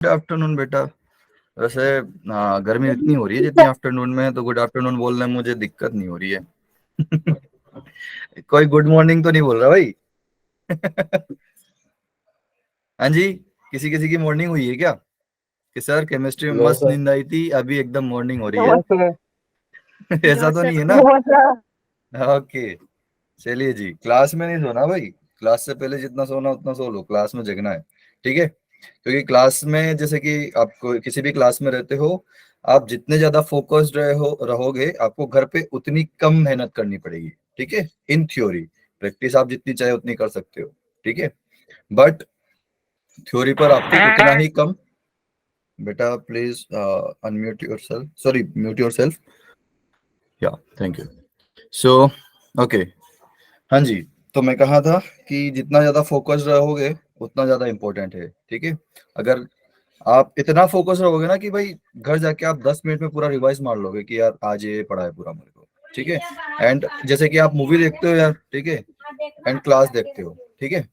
Good afternoon बेटा। वैसे गर्मी इतनी हो रही है जितनी आफ्टरनून में है, तो गुड आफ्टरनून बोलने में मुझे दिक्कत नहीं हो रही है। कोई गुड मॉर्निंग तो नहीं बोल रहा भाई? हाँ जी, किसी किसी की मॉर्निंग हुई है क्या? कि सर केमिस्ट्री में नो मस्त सर। नींद आई थी, अभी एकदम मॉर्निंग हो रही है। No sir. ऐसा नो तो सर। नहीं है ना? ओके, चलिए जी। क्लास में नहीं सोना भाई, क्लास से पहले जितना सोना उतना सो लो, क्लास में जगना है। ठीक है, क्योंकि क्लास में जैसे कि आपको किसी भी क्लास में रहते हो, आप जितने ज्यादा फोकस्ड रहोगे, आपको घर पे उतनी कम मेहनत करनी पड़ेगी। ठीक है, इन थ्योरी। प्रैक्टिस आप जितनी चाहे उतनी कर सकते हो। ठीक है, बट थ्योरी पर आपको उतना ही कम। बेटा please unmute yourself, sorry mute yourself. या थैंक यू। सो ओके, हाँ जी। तो मैं कहा था कि जितना ज्यादा फोकस रहोगे उतना ज्यादा इंपॉर्टेंट है। ठीक है, अगर आप इतना फोकस रहोगे ना कि भाई घर जाके आप 10 मिनट में पूरा रिवाइज मार लोगे कि यार आज ये पढ़ा है पूरा मेरे को। ठीक है, एंड जैसे कि आप मूवी देखते हो यार, ठीक है, एंड क्लास देखते हो, ठीक है,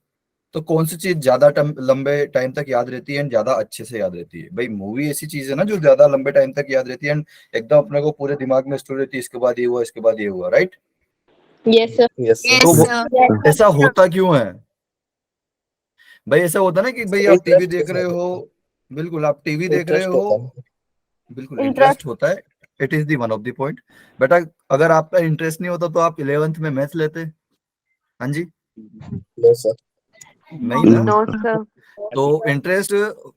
तो कौन सी चीज ज्यादा लंबे टाइम तक याद रहती है एंड ज्यादा अच्छे से याद रहती है? भाई मूवी ऐसी चीज है ना जो ज्यादा लंबे टाइम तक याद रहती है एंड एकदम अपने को पूरे दिमाग में स्टोर रहती है, इसके बाद ये हुआ, इसके बाद ये हुआ, right? Yes sir. Yes sir. तो यस वो सर। ऐसा होता क्यों है भाई? ऐसा होता है ना कि भाई आप टीवी इंटरेस्ट के देख रहे साथ हो, होता बिल्कुल आप टीवी है। देख रहे इंटरेस्ट हो, होता है। बिल्कुल इंटरेस्ट इंटरेस्ट। होता है। It is the one of the point. बेटा अगर आपका इंटरेस्ट नहीं होता तो आप 11th में मैथ लेते? हाँ जी, नो सर। नहीं ना? No sir. तो इंटरेस्ट,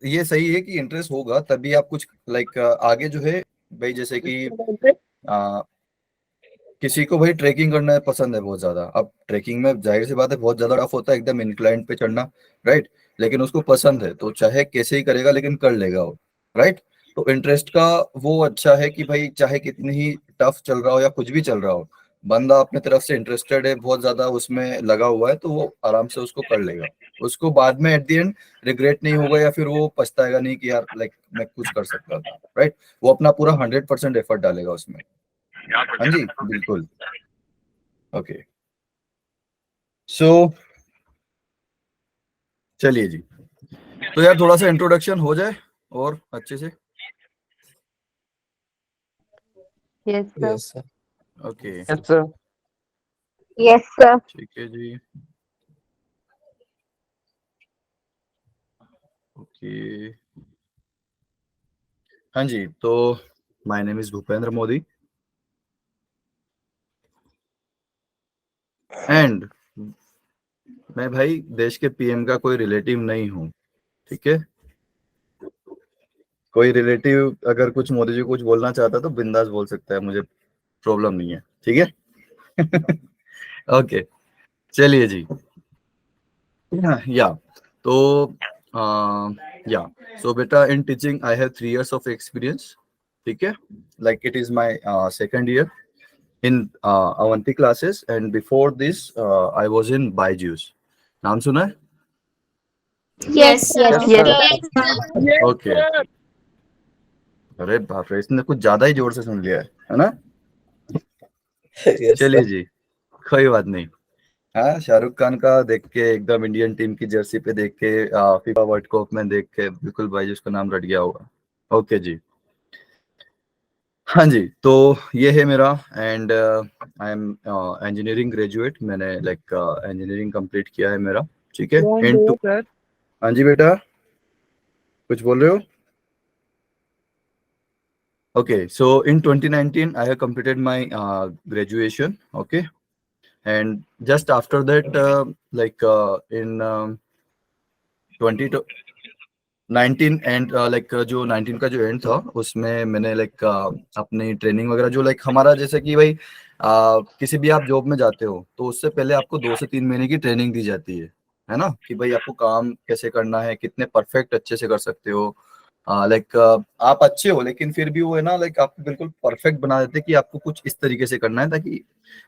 ये सही है कि इंटरेस्ट होगा तभी आप कुछ लाइक आगे जो है, भाई जैसे कि आ, किसी को भाई ट्रैकिंग करना पसंद है बहुत ज्यादा। अब ट्रैकिंग में जाहिर सी बात है बहुत ज्यादा टफ होता है एकदम इंक्लाइंट पे चढ़ना, राइट? लेकिन उसको पसंद है तो चाहे कैसे ही करेगा लेकिन कर लेगा वो, राइट? तो इंटरेस्ट का वो अच्छा है कि भाई चाहे कितनी ही टफ चल रहा हो या कुछ भी चल रहा हो, बंदा अपने तरफ से इंटरेस्टेड है, बहुत ज्यादा उसमें लगा हुआ है, तो वो आराम से उसको कर लेगा। उसको बाद में एट द एंड रिग्रेट नहीं होगा या फिर वो पछताएगा नहीं कि यार लाइक मैं कुछ कर सकता था, राइट? वो अपना पूरा 100% एफर्ट डालेगा उसमें। हाँ जी, बिल्कुल। ओके, सो चलिए जी। तो यार थोड़ा सा इंट्रोडक्शन हो जाए और अच्छे से। Yes sir. Yes sir. Okay, yes sir. Yes sir. ठीक है जी। ओके, हाँ जी। तो my name is Bhupendra Modi and मैं भाई देश के पीएम का कोई रिलेटिव नहीं हूँ। ठीक है, कोई रिलेटिव अगर कुछ मोदी जी को कुछ बोलना चाहता है तो बिंदास बोल सकता है, मुझे प्रॉब्लम नहीं है। ठीक है। ओके, चलिए जी। या तो या सो बेटा in teaching I have 3 years of experience। ठीक है, like it is my second year in Avanti classes, and before this I was in Byju's। नाम सुना है? Yes yes sir. Sir. Okay, अरे बाप रे, इसने कुछ ज्यादा ही जोर से सुन लिया है ना? यस चलिए सर। जी, कोई बात नहीं। हाँ, शाहरुख खान का देख के एकदम इंडियन टीम की जर्सी पे देख के फीफा वर्ल्ड कप में देख के बिल्कुल बायजूस का नाम रट गया होगा। ओके जी, हाँ जी। तो ये है मेरा, and I am engineering graduate. मैंने लाइक इंजीनियरिंग कंप्लीट किया है मेरा। ठीक है, इन टू। सर। हाँ जी बेटा, कुछ बोल रहे हो? Okay, so in 2019, I have completed my graduation. Okay, and just after that, in 2019 and जो 19 का जो एंड था उसमें मैंने अपनी ट्रेनिंग वगैरह जो हमारा जैसे कि भाई किसी भी आप जॉब में जाते हो तो उससे पहले आपको 2 से 3 महीने की ट्रेनिंग दी जाती है ना? कि भाई आपको काम कैसे करना है, कितने परफेक्ट अच्छे से कर सकते हो। आप अच्छे हो लेकिन फिर भी वो है ना, आपको बिल्कुल परफेक्ट बना देते कि आपको कुछ इस तरीके से करना है ताकि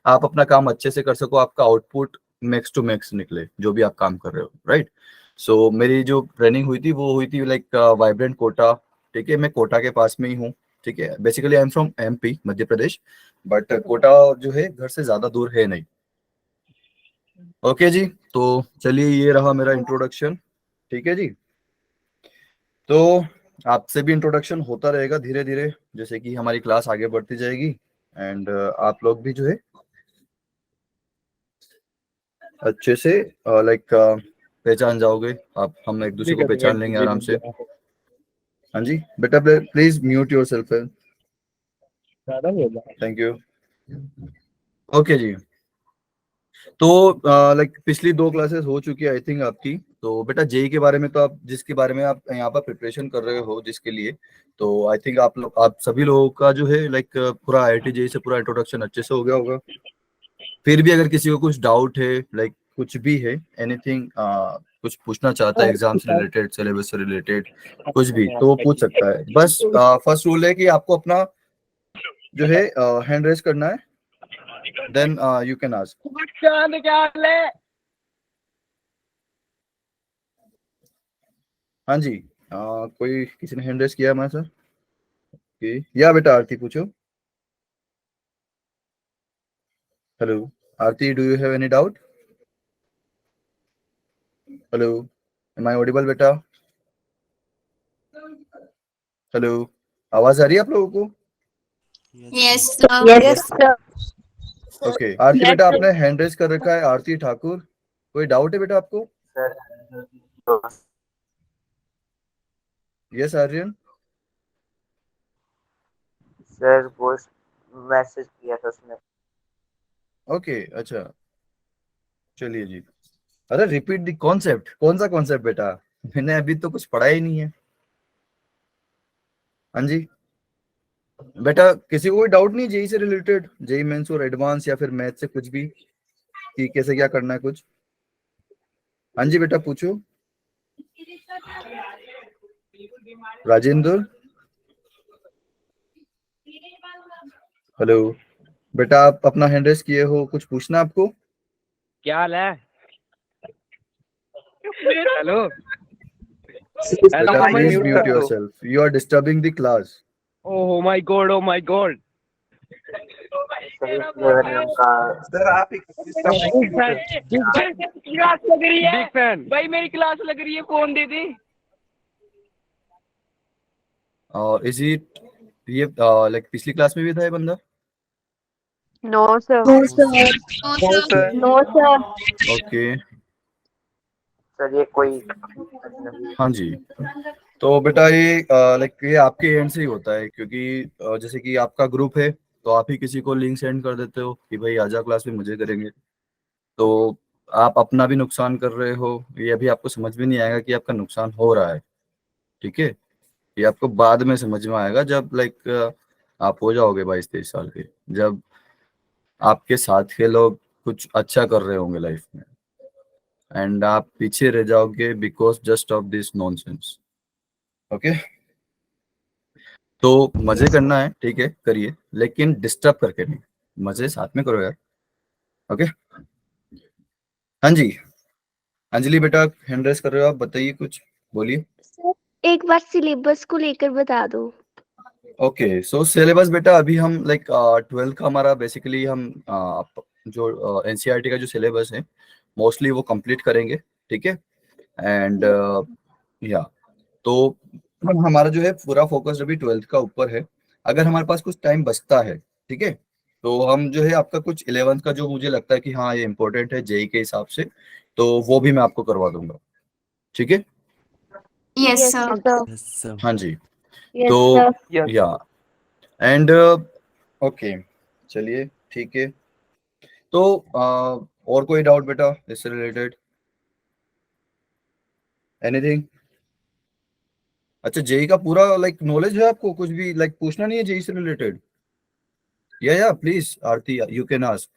आप अपना काम अच्छे से कर सको, आपका आउटपुट मैक्स टू मैक्स निकले जो भी आप काम कर रहे हो, राइट? सो मेरी जो ट्रेनिंग हुई थी वो हुई थी वाइब्रेंट कोटा। ठीक है, मैं कोटा के पास में ही हूँ। ठीक है, basically I am from MP, Madhya Pradesh, but Kota जो है घर से ज्यादा दूर है नहीं। ओके जी, तो चलिए ये रहा मेरा इंट्रोडक्शन। ठीक है जी। तो आपसे भी इंट्रोडक्शन होता रहेगा धीरे धीरे, जैसे कि हमारी क्लास आगे बढ़ती जाएगी। एंड आप लोग भी जो है अच्छे से लाइक पहचान जाओगे आप, हम एक दूसरे को पहचान लेंगे आराम से। हाँ जी बेटा, please mute yourself. Thank you. Okay जी। तो लाइक पिछली 2 क्लासेस हो चुकी है आई थिंक आपकी। तो बेटा जेई के बारे में तो आप जिसके बारे में आप यहाँ पर प्रिपरेशन कर रहे हो जिसके लिए, तो आई थिंक आप लोग आप सभी लोगों का जो है लाइक पूरा आईआईटी जेई से पूरा इंट्रोडक्शन अच्छे से हो गया होगा। फिर भी अगर किसी को कुछ डाउट है लाइक कुछ भी है एनीथिंग, कुछ पूछना चाहता है एग्जाम से रिलेटेड, सिलेबस से रिलेटेड कुछ भी, तो वो पूछ सकता है। बस फर्स्ट रूल है कि आपको अपना जो है हैंड रेज करना है, देन यू कैन आस्क। हाँ जी, कोई किसी ने हैंड रेज किया हमारे सर? या बेटा आरती पूछो। Hello Aarti, do you have any doubt? Hello, am I audible बेटा? हेलो, आवाज आ रही है आप लोगों को? Yes, sir. Yes, sir. Okay Aarti बेटा आपने हैंड रेज कर रखा है, आरती ठाकुर। कोई डाउट है बेटा आपको? यस आर्यन। सर वो मैसेज किया था उसने। ओके अच्छा, चलिए जी। अरे रिपीट द कॉन्सेप्ट, कौन सा कॉन्सेप्ट बेटा? मैंने अभी तो कुछ पढ़ा ही नहीं है। हाँ जी बेटा, किसी को कोई डाउट नहीं जेई से रिलेटेड, जेई मेंस और एडवांस या फिर मैथ से कुछ भी, कि कैसे क्या करना है कुछ? हाँ जी बेटा पूछो। राजेंद्र, हेलो बेटा, आप अपना हैंड रेस किए हो, कुछ पूछना आपको? क्या हाल है? हेलो बेटा comment प्लीज mute म्यूट कर दो। Yourself, you are disturbing the class. Oh my God, oh my God. Sir इस लेवल में उनका सर आप बिग फैन भाई, मेरी क्लास लग रही है, फोन दे दे। और इज इट ये लाइक पिछली क्लास में भी था ये बंदा? No, sir. No, sir. No, sir. Okay sir ये कोई अजनबी। हाँ जी। तो बेटा ये लाइक ये आपके एंड से ही होता है, क्योंकि जैसे कि आपका ग्रुप है तो आप ही किसी को लिंक सेंड कर देते हो कि भाई आजा क्लास में मुझे करेंगे, तो आप अपना भी नुकसान कर रहे हो। ये अभी आपको समझ में नहीं आएगा कि आपका नुकसान हो रहा है, ठीक है? ये आपको बाद में समझ में आएगा जब लाइक आप हो जाओगे 22-23 साल के, जब आपके साथ के लोग कुछ अच्छा कर रहे होंगे लाइफ में, एंड आप पीछे रह जाओगे because just of this nonsense. Okay, तो मजे करना है ठीक है करिए, लेकिन डिस्टर्ब करके नहीं, मजे साथ में करो यार। ओके हाँ जी, अंजलि बेटा हैंड रेस कर रहे हो आप, बताइए कुछ, बोलिए। सर एक बार सिलेबस को लेकर बता दो। ओके सो सिलेबस बेटा अभी हम लाइक 12th का हमारा बेसिकली हम जो एनसीईआरटी का जो सिलेबस है मोस्टली वो कंप्लीट करेंगे, ठीक है? एंड या तो हमारा जो है पूरा फोकस अभी 12th का ऊपर है। अगर हमारे पास कुछ टाइम बचता है, ठीक है, तो हम जो है आपका कुछ 11th का जो मुझे लगता है कि हाँ ये इंपॉर्टेंट है जेई के हिसाब से, तो वो भी मैं आपको करवा दूंगा, ठीक है? Yes, Yes, sir. sir. हाँ जी। Yes, तो sir. या एंड ओके चलिए ठीक है। तो और कोई डाउट बेटा इससे रिलेटेड, एनीथिंग? अच्छा जेई का पूरा लाइक नॉलेज है आपको, कुछ भी लाइक पूछना नहीं है जेई से रिलेटेड? या please Aarti you can ask.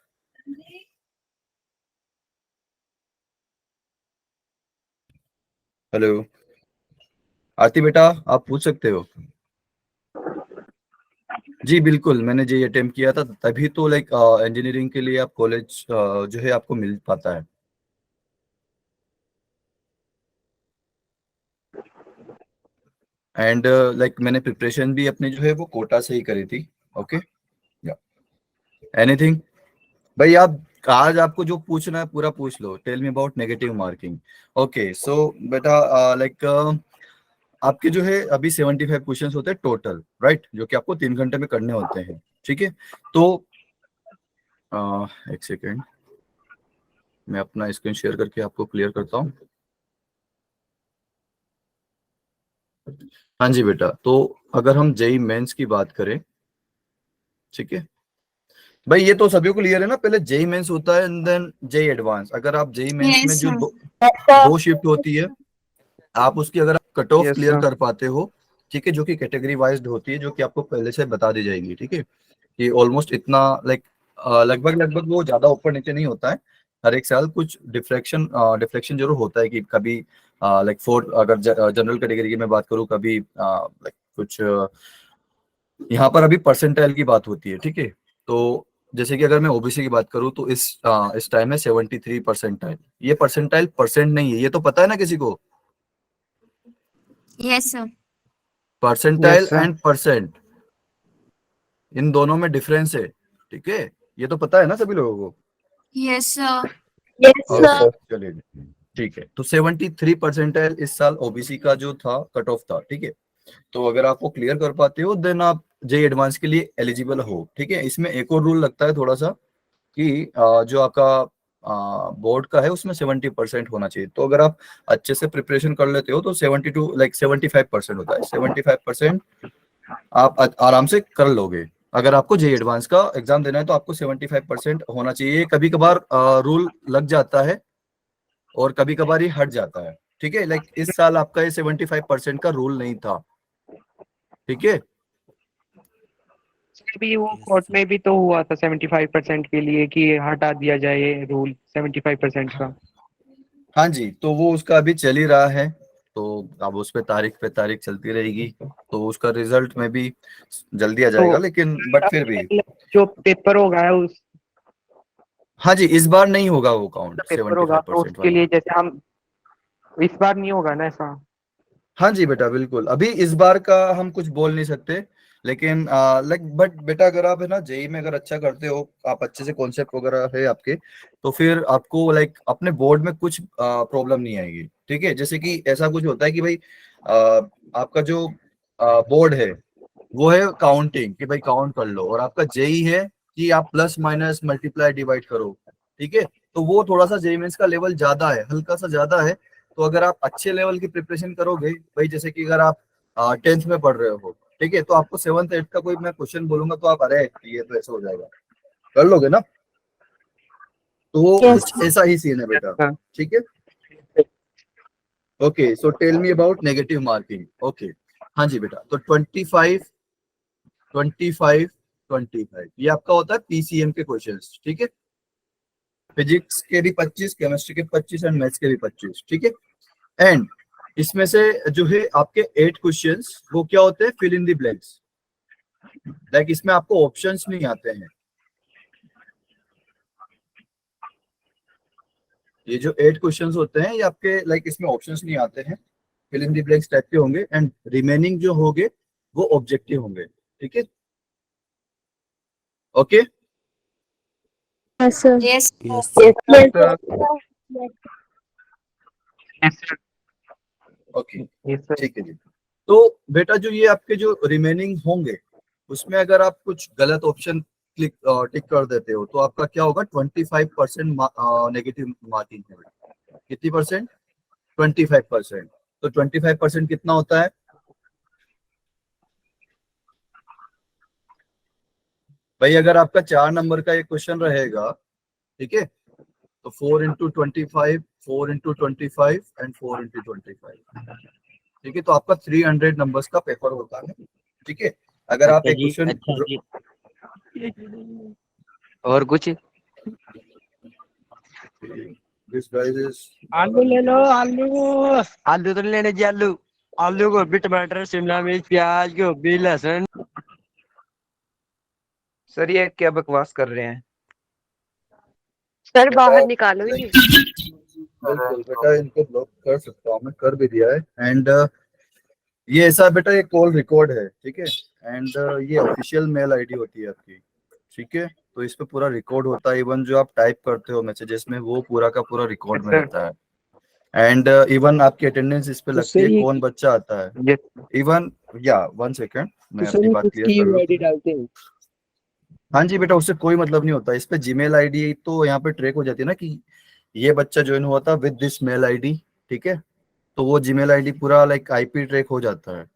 Hello Aarti बेटा, आप पूछ सकते हो। जी बिल्कुल, मैंने जेई अटेम्प्ट किया था तभी तो लाइक इंजीनियरिंग के लिए आप कॉलेज जो है आपको मिल पाता है। एंड लाइक मैंने प्रिपरेशन भी अपनी जो है वो कोटा से ही करी थी। ओके या एनीथिंग? भाई आप आज आपको जो पूछना है पूरा पूछ लो, tell me about negative marking. Okay so बेटा लाइक आपके जो है अभी 75 क्वेश्चंस होते हैं टोटल, राइट, जो कि आपको 3 घंटे में करने होते हैं, ठीक है। तो एक सेकेंड, मैं अपना स्क्रीन शेयर करके आपको क्लियर करता हूँ। हाँ जी बेटा, तो अगर हम जेई मेंस की बात करें, ठीक है भाई, ये तो सभी को क्लियर है ना, पहले जेई मेंस होता है एंड देन जेई एडवांस। अगर आप जेई मेंस में Yes, जो sir. दो शिफ्ट होती है, आप उसकी अगर आप cut off Yes, clear sir. कर पाते हो, ठीक है, जो कि कैटेगरी वाइज होती है, जो कि आपको पहले से बता दी जाएगी, ठीक है, कि ऑलमोस्ट इतना लाइक लगभग लगभग वो ज्यादा ऊपर नीचे नहीं होता है। हर एक साल कुछ डिफ्लेक्शन जरूर होता है, कि कभी लाइक फोर, अगर जनरल कैटेगरी की मैं बात करूँ, कभी लाइक कुछ यहाँ पर अभी परसेंटाइल की बात होती है, ठीक है। तो जैसे कि अगर मैं ओबीसी की बात करूँ, तो इस टाइम है 73 परसेंटाइल। ये परसेंटाइल परसेंट नहीं है, ये तो पता है ना किसी को, Yes, sir. Percentile Yes, sir. And percent, इन दोनों में डिफरेंस है, ठीक है, ये तो पता है ना सभी लोगों को। Yes, sir. Yes, और sir. चलिए ठीक है, तो 73 परसेंटाइल इस साल ओबीसी का जो था कट ऑफ था, ठीक है। तो अगर आप वो क्लियर कर पाते हो, देन आप जेई एडवांस के लिए एलिजिबल हो, ठीक है। इसमें एक और रूल लगता है थोड़ा सा, कि जो आपका बोर्ड का है उसमें 70% होना चाहिए। तो अगर आप अच्छे से प्रिपरेशन कर लेते हो तो 72 लाइक 75% होता है, 75% आप आराम से कर लोगे। अगर आपको जेई एडवांस का एग्जाम देना है तो आपको 75% होना चाहिए। कभी कभार रूल लग जाता है और कभी कभार ये हट जाता है, ठीक है। लाइक इस साल आपका ये 75% का रूल नहीं था, ठीक है। अभी वो कोर्ट में भी तो हुआ था 75% के लिए कि हटा दिया जाए ये रूल 75% का। हाँ जी, तो वो उसका अभी चल ही रहा है, तो अब उस पे तारीख चलती रहेगी, तो उसका रिजल्ट में भी जल्दी आ जाएगा, तो लेकिन बट फिर भी जो पेपर होगा उस हाँ जी, इस बार नहीं होगा वो काउंट पेपर होगा तो 75% उसके वाला। लिए जैसे हम इस बार नहीं होगा ना ऐसा। हाँ जी बेटा, बिल्कुल, अभी इस बार का हम कुछ बोल नहीं सकते, लेकिन लाइक बट बेटा, अगर आप है ना जेई में अगर अच्छा करते हो, आप अच्छे से कॉन्सेप्ट वगैरह है आपके, तो फिर आपको लाइक अपने बोर्ड में कुछ प्रॉब्लम नहीं आएगी, ठीक है। जैसे कि ऐसा कुछ होता है कि भाई आपका जो बोर्ड है वो है काउंटिंग, कि भाई काउंट कर लो, और आपका जेई है कि आप प्लस माइनस मल्टीप्लाई डिवाइड करो, ठीक है। तो वो थोड़ा सा जेई मेंस का लेवल ज्यादा है, हल्का सा ज्यादा है। तो अगर आप अच्छे लेवल की प्रिपरेशन करोगे भाई, जैसे कि अगर आप 10th में पढ़ रहे हो, ठीक है, तो आपको 7th 8th का कोई मैं क्वेश्चन बोलूंगा तो आप अरे ये तो ऐसा हो जाएगा, कर लोगे ना। तो वो Yes. कुछ ऐसा ही सीन है बेटा, हाँ। ठीक है। Okay, so tell me about negative marking. Okay, हाँ जी बेटा, तो 25 25 25 ये आपका होता है पीसीएम के क्वेश्चंस, ठीक है। फिजिक्स के भी 25, केमिस्ट्री के 25 एंड मैथ्स के भी 25, ठीक है। एंड इसमें से जो है आपके 8 क्वेश्चंस वो क्या होते हैं, fill in the blanks. Like इसमें आपको ऑप्शंस नहीं आते हैं, ये जो 8 क्वेश्चंस होते हैं ये आपके लाइक इसमें ऑप्शंस नहीं आते हैं, fill in the blanks type के होंगे, एंड रिमेनिंग जो होंगे वो ऑब्जेक्टिव होंगे, ठीक है। Okay, Yes, sir. Yes. Yes, Yes, sir. Yes, sir. Okay, Yes, sir. ठीक है जी। तो बेटा जो ये आपके जो रिमेनिंग होंगे, उसमें अगर आप कुछ गलत ऑप्शन क्लिक टिक कर देते हो तो आपका क्या होगा, 25% नेगेटिव मार्किंग है बेटा। कितनी परसेंट, 25%। तो 25% कितना होता है भाई, अगर आपका 4 नंबर का एक क्वेश्चन रहेगा, ठीक है, तो 4 into 25, 4 into 25 एंड 4 into 25, ठीक है, तो आपका 300 नंबर्स का पेपर होता है, ठीक है। अगर आप अच्छा एक जी, क्वेश्चन अच्छा जी। और कुछ? दिस गाइस इज आलू ले लो आलू। आलू तो नहीं लेने जी, आलू आलू गोभी टमाटर शिमला मिर्च प्याज गोभी लहसुन। सर ये क्या बकवास कर रहे हैं? सर बाहर निकालो इन्हें। बिल्कुल बेटा, इनको ब्लॉक कर सकता हूँ मैं, कर भी दिया है। एंड ये ऐसा बेटा, ये कॉल रिकॉर्ड है, ठीक है, एंड ये ऑफिशियल मेल आईडी होती है आपकी, ठीक है। तो इस पे पूरा रिकॉर्ड होता है, इवन जो आप टाइप करते हो मैसेजेस में वो पूरा का पूरा रिकॉर्ड Yes, में sir. रहता है। एंड इवन आपकी अटेंडेंस इस पे तो लगती है सर ये कौन बच्चा आता है। ये इवन या 1 सेकेंड तो मैं सर अपनी ये बात क्लियर किसकी कर लूँ। आईडी डालते हैं? हाँ जी बेटा, उससे कोई मतलब नहीं होता। इस पे जीमेल आईडी तो यहाँ पे ट्रैक हो जाती है ना कि ये बच्चा ज्वाइन हुआ था विद दिस मेल आईडी, ठीक है। तो वो जीमेल आईडी पूरा लाइक आईपी ट्रैक हो जाता है,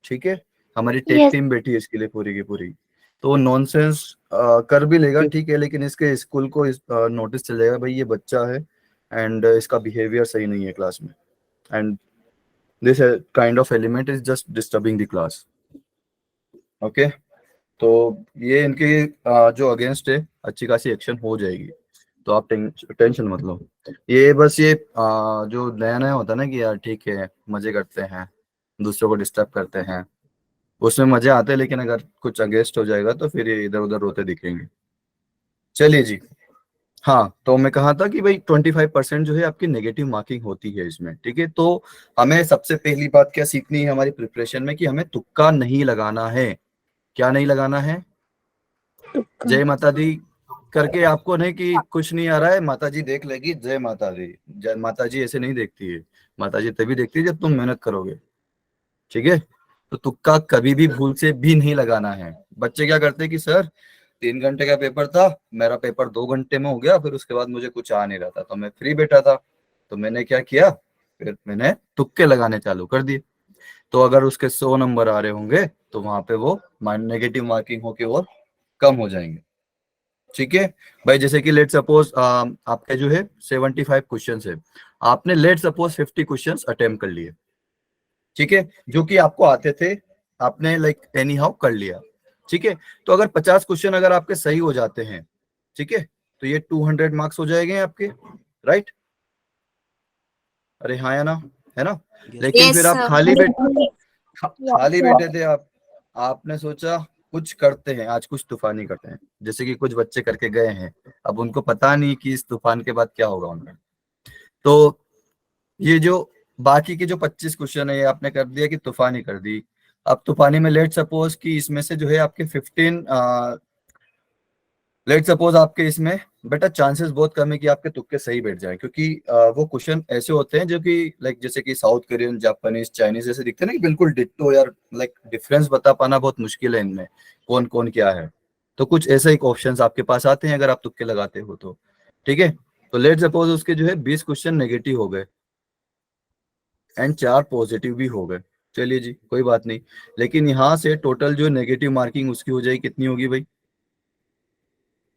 ठीक है। हमारी टेक Yes. टीम बैठी है इसके लिए पूरी की पूरी। तो वो नॉनसेंस कर भी लेगा, ठीक है, लेकिन इसके स्कूल को नोटिस चल जाएगा भाई ये बच्चा है एंड इसका बिहेवियर सही नहीं है क्लास में, and this kind of element is just disturbing the class. Okay, तो ये इनके जो अगेंस्ट है अच्छी खासी एक्शन हो जाएगी, तो आप टेंशन मत लो। ये बस ये जो नया नया होता है ना कि यार ठीक है मजे करते हैं, दूसरों को डिस्टर्ब करते हैं, उसमें मजे आते हैं, लेकिन अगर कुछ अगेंस्ट हो जाएगा तो फिर ये इधर उधर रोते दिखेंगे। चलिए जी, हाँ तो मैं कहा था कि भाई 25% जो है आपकी नेगेटिव मार्किंग होती है इसमें, ठीक है। तो हमें सबसे पहली बात क्या सीखनी है हमारी प्रिपरेशन में कि हमें तुक्का नहीं लगाना है। क्या नहीं लगाना है? जय माता दी करके आपको नहीं कि कुछ नहीं आ रहा है माता जी देख लेगी, जय माता दी। जय माता जी ऐसे नहीं देखती है, माता जी तभी देखती है जब तुम मेहनत करोगे, ठीक है। तो तुक्का कभी भी भूल से भी नहीं लगाना है। बच्चे क्या करते हैं कि सर 3 घंटे का पेपर था, मेरा पेपर 2 घंटे में हो गया, फिर उसके बाद मुझे कुछ आ नहीं रहा था तो मैं फ्री बैठा था, तो मैंने क्या किया, फिर मैंने तुक्के लगाने चालू कर दिए। तो अगर उसके 100 नंबर आ रहे होंगे तो वहां पे वो नेगेटिव मार्किंग होके और कम हो जाएंगे, ठीक है भाई। जैसे कि लेट सपोज आपके जो है 75 क्वेश्चन है, आपने लेट सपोज 50 क्वेश्चन अटेम्प्ट कर लिए, ठीक है, जो कि आपको आते थे, आपने लाइक एनी हाउ कर लिया, ठीक है। तो अगर 50 क्वेश्चन अगर आपके सही हो जाते हैं, ठीक है, तो ये 200 मार्क्स हो जाएंगे आपके, राइट? अरे हाँ या ना, है ना। लेकिन Yes, फिर आप sir. खाली बैठे थे आप, आपने सोचा कुछ करते हैं आज, कुछ तूफानी करते हैं, जैसे कि कुछ बच्चे करके गए हैं, अब उनको पता नहीं कि इस तूफान के बाद क्या होगा उनमें। तो ये जो बाकी के जो 25 क्वेश्चन है ये आपने कर दिया कि तूफानी कर दी। अब तूफानी में लेट सपोज कि इसमें से जो है आपके 15, लेट सपोज आपके इसमें बेटा चांसेस बहुत कम है कि आपके तुक्के सही बैठ जाए, क्योंकि वो क्वेश्चन ऐसे होते हैं जो कि लाइक जैसे कि साउथ कोरियन, जापानीज, चाइनीज जैसे दिखते हैं ना कि बिल्कुल डिट्टो यार, लाइक डिफरेंस बता पाना बहुत मुश्किल है इनमें कौन कौन क्या है। तो कुछ ऐसे ही ऑप्शंस आपके पास आते हैं अगर आप तुक्के लगाते हो तो, ठीक है। तो लेट सपोज उसके जो है 20 क्वेश्चन नेगेटिव हो गए एंड 4 पॉजिटिव भी हो गए, चलिए जी कोई बात नहीं। लेकिन यहाँ से टोटल जो नेगेटिव मार्किंग उसकी हो जाएगी, कितनी होगी भाई?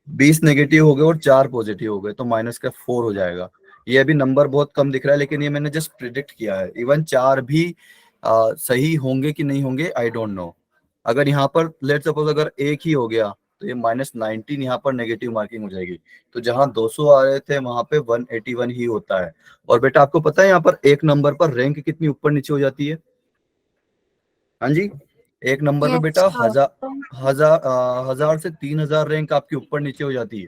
20 नेगेटिव हो गए और 4 पॉजिटिव हो गए, तो माइनस का 4 हो जाएगा। ये अभी नंबर बहुत कम दिख रहा है, लेकिन ये मैंने जस्ट प्रिडिक्ट किया है। इवन 4 भी सही होंगे कि नहीं होंगे आई डोंट नो। अगर यहाँ पर लेट सपोज अगर एक ही हो गया तो ये -19 यहाँ पर नेगेटिव मार्किंग हो जाएगी। तो जहां 200 आ रहे थे वहां पे 181 ही होता है। और बेटा आपको पता है यहाँ पर एक नंबर पर रैंक कितनी ऊपर नीचे हो जाती है? हाँ जी, एक नंबर पे Yes, बेटा sir. 1000 से 3000 रैंक आपकी ऊपर नीचे हो जाती है,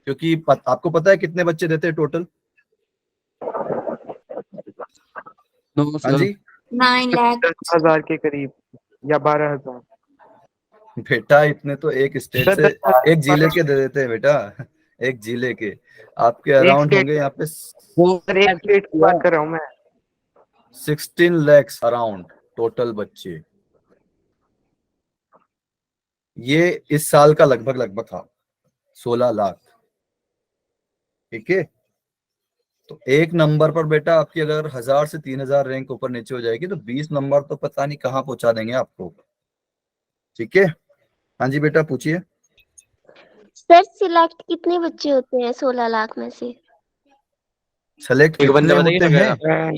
क्योंकि आपको पता है कितने बच्चे देते हैं टोटल? नो हाँ सर। जी 9 lakhs. 10,000 के करीब या 12,000। बेटा, इतने तो एक स्टेट सर से, 10,000 एक जिले के दे देते हैं बेटा, एक जिले के आपके एक अराउंड स्टेट होंगे यहाँ पे सर एक स्टेट की बात कर रहा हूँ मैं। 16 lakhs अराउंड टोटल बच्चे। ये इस साल का लगभग लगभग था 16 लाख, ठीक है। तो एक नंबर पर बेटा आपकी अगर 1000 से 3000 रैंक ऊपर नीचे हो जाएगी तो 20 नंबर तो पता नहीं कहाँ पहुंचा देंगे आपको, ठीक है। हाँ जी बेटा पूछिए। सर सिलेक्ट कितने बच्चे होते हैं 16 लाख में से? सेलेक्ट एक बंदा कितने बताइए होते ना हैं?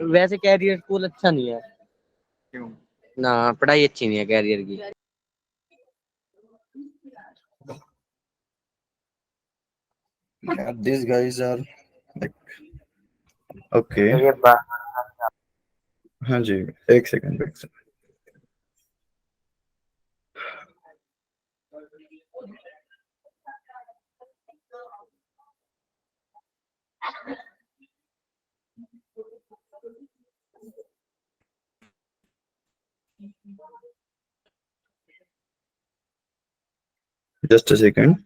वैसे कैरियर स्कूल अच्छा नहीं है। क्यों? ना पढ़ाई अच्छी नहीं है कैरियर की। Yeah, these guys are like okay। तो ये बात हाँ जी, एक सेकंड एक second. Just a second.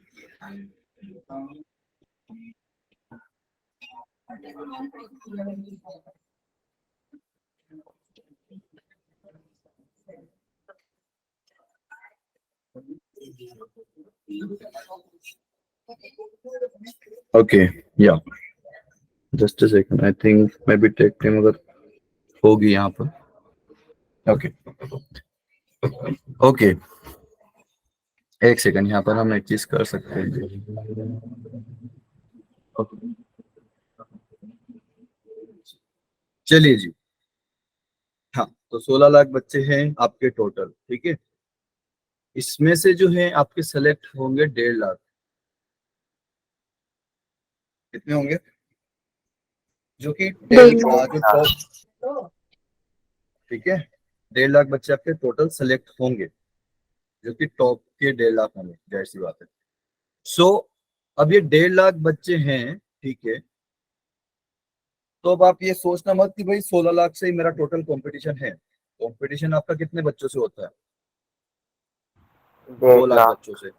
Okay या just a second, I think maybe take time अगर होगी यहाँ पर। ओके ओके, एक सेकंड, यहाँ पर हम एक चीज कर सकते हैं। ओके चलिए जी, हाँ तो 16 लाख बच्चे हैं आपके टोटल, ठीक है। इसमें से जो है आपके सेलेक्ट होंगे 1.5 लाख। कितने होंगे? जो कि 1.5 जो टॉप, ठीक है, 1.5 लाख बच्चे आपके टोटल सेलेक्ट होंगे, जो कि टॉप के 1.5 लाख होंगे, जाहिर सी बात है। सो अब ये 1.5 लाख बच्चे हैं, ठीक है। तो अब आप ये सोचना मत कि भाई 16 लाख से ही मेरा टोटल कंपटीशन है। कंपटीशन आपका कितने बच्चों से होता है? 2 1.5 लाख लाख। बच्चों से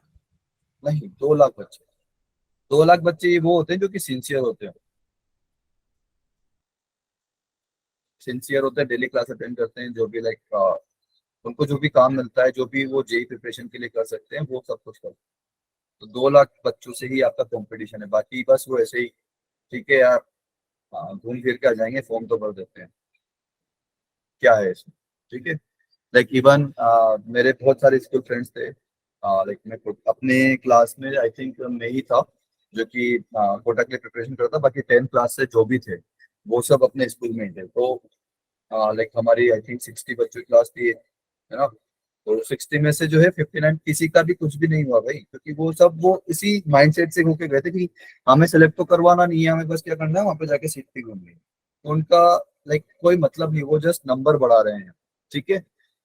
नहीं, 2 लाख बच्चे। 2 लाख बच्चे ये वो होते हैं जो कि सिंसियर होते हैं, सिंसियर होते हैं, डेली क्लास अटेंड करते हैं, जो भी लाइक उनको जो भी काम मिलता है, जो भी वो जेई प्रिपरेशन के लिए कर सकते हैं, वो सब कुछ करते हैं। तो 2 लाख बच्चों से ही आपका कंपटीशन है, बाकी बस वो ऐसे ही, ठीक है यार, घूम फिर के आ जाएंगे, फॉर्म तो भर देते हैं, क्या है इसमें, ठीक है। लाइक इवन मेरे बहुत सारे स्कूल फ्रेंड्स थे, लाइक मैं खुद अपने क्लास में आई थिंक मैं ही था जो कि कोटा के लिए प्रिपरेशन करता, बाकी 10th क्लास से जो भी थे वो सब अपने स्कूल में ही थे। तो लाइक हमारी आई थिंक 60 बच्चों की क्लास थी, है ना। तो 60 में से जो है 59 किसी का भी कुछ भी नहीं हुआ भाई, क्योंकि वो सब वो इसी माइंडसेट से होके गए थे कि हमें सेलेक्ट तो करवाना नहीं है, हमें बस क्या करना है, वहां पे जाके सीट भी घूमनी है। तो उनका लाइक कोई मतलब नहीं, वो जस्ट नंबर बढ़ा रहे हैं, ठीक है।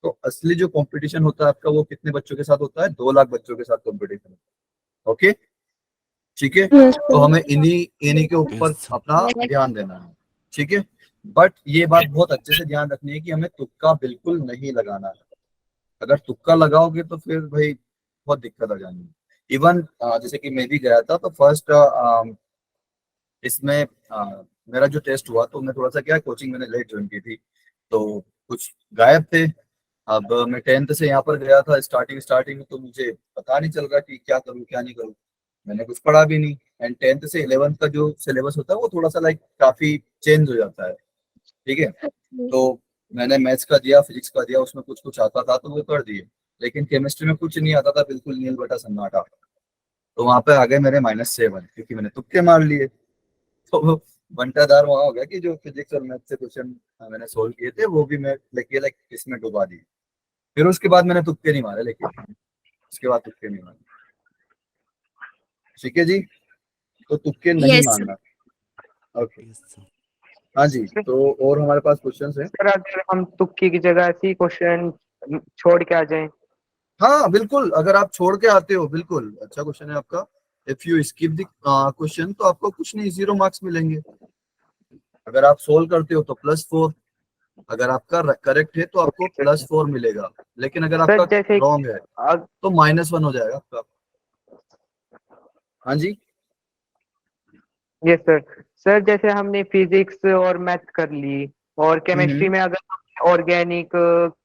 तो असली जो कंपटीशन होता है आपका, वो कितने बच्चों के साथ होता है? 2 लाख बच्चों के साथ कंपटीशन। ओके ठीक है, तो हमें इन्हीं इन्हीं के ऊपर अपना ध्यान देना है, ठीक है। बट ये बात बहुत अच्छे से ध्यान रखनी है कि हमें तुक्का बिल्कुल नहीं लगाना है। अगर तुक्का लगाओगे तो फिर भाई बहुत दिक्कत आ जानी है। इवन जैसे कि मैं भी गया था, तो फर्स्ट इसमें मेरा जो टेस्ट हुआ, तो मैं थोड़ा सा क्या कोचिंग मैंने लेट ज्वाइन की थी, तो कुछ गायब थे। अब मैं 10th से यहाँ पर गया था, स्टार्टिंग में तो मुझे पता नहीं चल रहा कि क्या करूँ क्या नहीं करूँ, मैंने कुछ पढ़ा भी नहीं। एंड 10th से 11th का जो सिलेबस होता है वो थोड़ा सा लाइक काफी चेंज हो जाता है, ठीक है। तो मैंने मैथ्स का दिया, फिजिक्स का दिया, उसमें कुछ कुछ आता था तो वो कर दिए, लेकिन केमिस्ट्री में कुछ नहीं आता था, बिल्कुल नील बटा सन्नाटा। तो वहां पे आ गए मेरे -7, क्योंकि मैंने तुक्के मार लिए। तो बंटाधार वहां हो गया कि जो फिजिक्स और मैथ से क्वेश्चन मैंने सोल्व किए थे वो भी मैं लाइक इसमें डुबा दिए। फिर उसके बाद मैंने तुक्के नहीं मारे, लेकिन उसके बाद तुक्के नहीं मारे, ठीक है जी। तो तुक्के नहीं Yes, मारना, ओके। हाँ जी, तो और हमारे पास क्वेश्चंस हैं। सर अगर हम तुक्के की जगह ऐसे ही क्वेश्चन छोड़ के आ जाएं? हाँ बिल्कुल, अगर आप छोड़ के आते हो, बिल्कुल अच्छा क्वेश्चन है आपका। If you skip the question तो आपको कुछ नहीं, 0 मार्क्स मिलेंगे। अगर आप सोल्व करते हो तो +4, अगर आपका करेक्ट है तो आपको +4 मिलेगा, लेकिन अगर सर आपका जैसे रॉन्ग है अग- तो -1 हो जाएगा आपका। हाँ जी, ये सर जैसे हमने फिजिक्स और मैथ कर ली, और केमिस्ट्री में अगर ऑर्गेनिक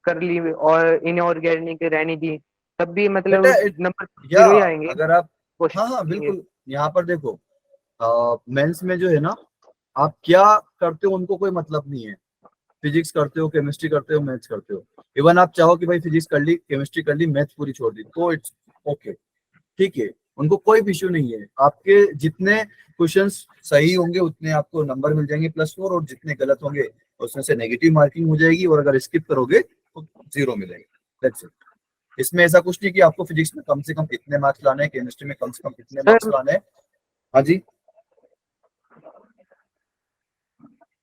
कर ली और इनऑर्गेनिक रहने दी, तब भी मतलब बेटा नंबर या 0 ही आएंगे अगर आप, हाँ हाँ क्वेश्चन? बिल्कुल, यहाँ पर देखो मेंस में जो है ना, आप क्या करते हो उनको कोई मतलब नहीं है। फिजिक्स करते हो, केमिस्ट्री करते हो, मैथ्स करते हो, इवन आप चाहो कि भाई फिजिक्स कर ली, केमिस्ट्री कर ली, मैथ्स पूरी छोड़ दी, तो इट्स ओके, ठीक है। उनको कोई इश्यू नहीं है। आपके जितने क्वेश्चंस सही होंगे उतने आपको नंबर मिल जाएंगे +4, और जितने गलत होंगे उसमें से नेगेटिव मार्किंग हो जाएगी, और अगर स्किप करोगे तो 0 मिलेगा। That's it. इसमें ऐसा कुछ नहीं कि आपको फिजिक्स में कम से कम इतने मार्क्स लाने हैं, केमिस्ट्री में कम से कम इतने मार्क्स सर लाने हैं। हाँ जी,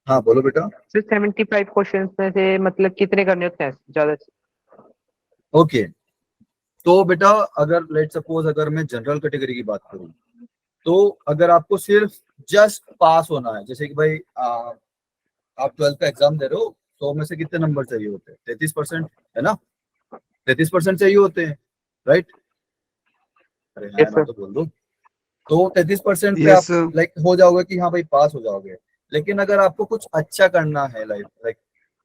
हाँ बोलो बेटा। सर 75 क्वेश्चंस में से मतलब कितने करने होते हैं ज्यादा से? ओके, तो बेटा अगर लेट सपोज अगर मैं जनरल कैटेगरी की बात करूं, तो अगर आपको सिर्फ जस्ट पास होना है, जैसे कि भाई आप 12th का एग्जाम दे रहे हो, 100 में से कितने नंबर चाहिए होते हैं? 33%, है ना। 33% चाहिए होते हैं, राइट। अरे हाँ यस ना सर। तो बोल दो। तो 33% पे यस आप लाइक हो जाओगे कि हाँ भाई पास हो जाओगे। लेकिन अगर आपको कुछ अच्छा करना है लाइक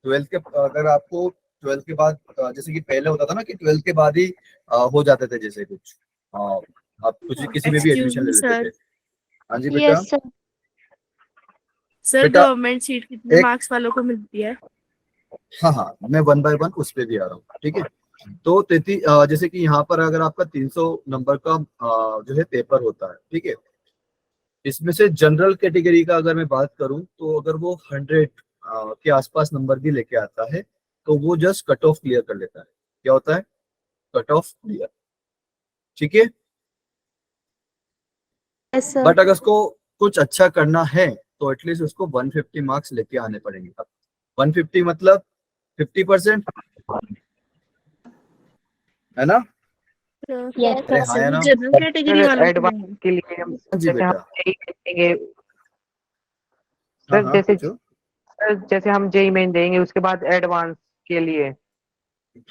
ट्वेल्थ के, अगर आपको ट्वेल्थ के बाद जैसे कि पहले होता था ना कि ट्वेल्थ के बाद ही हो जाते थे जैसे कुछ, आप कुछ किसी में भी Excuse एडमिशन ले me, लेते sir. थे। हाँ जी बेटा। Yes sir. सर बेटा गवर्नमेंट सीट कितने एक, मार्क्स वालों को मिलती है? हाँ हाँ मैं 1 बाय 1 उस पे भी आ रहा हूँ, ठीक है। तो जैसे कि यहाँ पर अगर आपका 300 नंबर का जो है पेपर होता है, ठीक है। इसमें से जनरल कैटेगरी का अगर मैं बात करूं तो अगर वो 100 के आसपास नंबर भी लेके आता है तो वो जस्ट कट ऑफ क्लियर कर लेता है। क्या होता है? कट ऑफ क्लियर, ठीक है। Yes sir. बट अगर उसको कुछ अच्छा करना है तो एटलीस्ट उसको 150 मार्क्स लेके आने पड़ेंगे। अब 150 मतलब 50%, है ना? यस अरे हाँ है ना? जनरल कैटेगरी सर वालों के एडवांस लिए है। के लिए हम हाँ जी जैसे हम बेटा। जेई देंगे हाँ सर, हाँ जैसे पूछो। जैसे हम जेई मेन देंगे उसके बाद एडवांस के लिए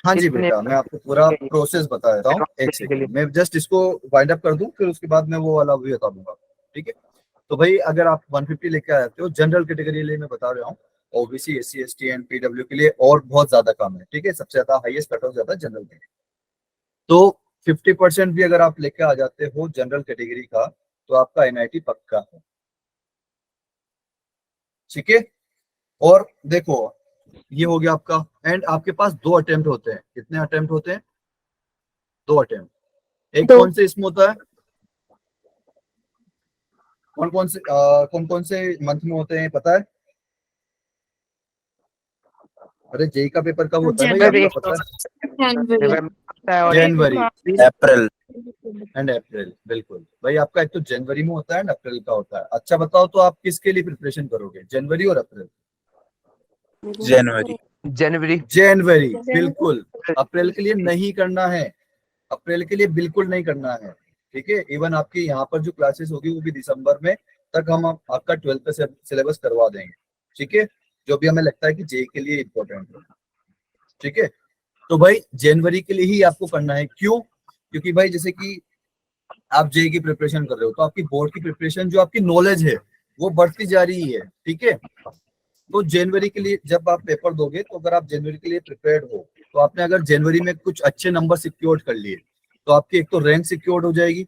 हाँ जी कितने बेटा, मैं आपको पूरा चाहिए प्रोसेस बता देता हूँ, एक एडवांस के लिए? सेकेंड मैं जस्ट इसको वाइंड अप कर दूं, फिर उसके बाद मैं वो वाला भी बता दूंगा, ठीक है। तो भाई अगर आप 150 लेके आते हो जनरल कैटेगरी के लिए मैं बता रहा हूँ, OBC SC ST and PW के लिए और बहुत ज्यादा कम है, ठीक है। सबसे ज्यादा हाईएस्ट कट ऑफ ज्यादा जनरल के। तो 50% भी अगर आप लेके आ जाते हो जनरल कैटेगरी का तो आपका एनआईटी पक्का है, ठीक है। और देखो ये हो गया आपका, एंड आपके पास 2 अटेम्प्ट होते हैं। कितने अटेम्प्ट होते हैं? 2 अटेम्प्ट। एक दो। कौन से इसमें होता है? कौन कौन से मंथ में होते हैं पता है? अरे जेई का पेपर कब होता है भाई, सर जनवरी, आपका पता है? जनवरी। नवंबर है और जनवरी, अप्रैल। एंड अप्रैल, बिल्कुल भाई। आपका एक तो जनवरी में होता है एंड अप्रैल का होता है। अच्छा बताओ तो आप किसके लिए प्रिपरेशन करोगे, जनवरी और अप्रैल? जनवरी। जनवरी। जनवरी, बिल्कुल। अप्रैल के लिए नहीं करना है, अप्रैल के लिए बिल्कुल नहीं करना है, ठीक है। इवन आपकी यहाँ पर जो क्लासेस होगी वो भी दिसंबर में तक हम आपका 12th का सिलेबस करवा देंगे, ठीक है। जो भी हमें लगता है कि जेई के लिए इम्पोर्टेंट है, ठीक है। तो भाई जनवरी के लिए ही आपको करना है। क्यों? क्योंकि भाई जैसे कि आप जेई की प्रिपरेशन कर रहे हो तो आपकी बोर्ड की प्रिपरेशन, जो आपकी नॉलेज है वो बढ़ती जा रही है, ठीक है। तो जनवरी के लिए जब आप पेपर दोगे तो अगर आप जनवरी के लिए प्रिपेयर्ड हो तो आपने अगर जनवरी में कुछ अच्छे नंबर सिक्योर कर लिए तो आपकी एक तो रैंक सिक्योर हो जाएगी,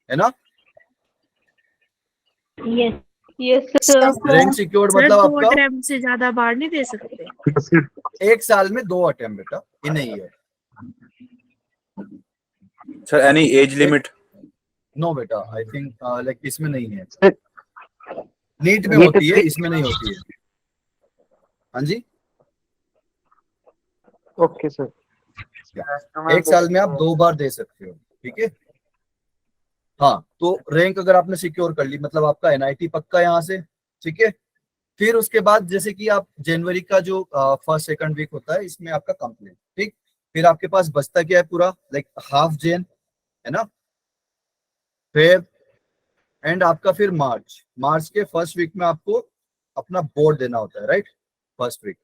है ना? Yes yes sir. Rank secure sir मतलब 2 आपका अटेम्प्ट से ज्यादा बार नहीं दे सकते? एक साल में 2 अटेम्प्ट बेटा, ये नहीं है। Sir any age limit? No बेटा, आई थिंक लाइक इसमें नहीं है। सर नीट में ये होती है, तो इसमें नहीं होती है। हाँ जी, ओके सर। एक साल में आप 2 बार दे सकते हो, ठीक है। हाँ, तो रैंक अगर आपने सिक्योर कर ली मतलब आपका एनआईटी पक्का यहाँ से, ठीक है। फिर उसके बाद जैसे कि आप जनवरी का जो फर्स्ट सेकंड वीक होता है इसमें आपका कंप्लीट, ठीक। फिर आपके पास बचता क्या है पूरा, लाइक हाफ जैन, है ना, फिर एंड आपका फिर मार्च। मार्च के फर्स्ट वीक में आपको अपना बोर्ड देना होता है, right, first week.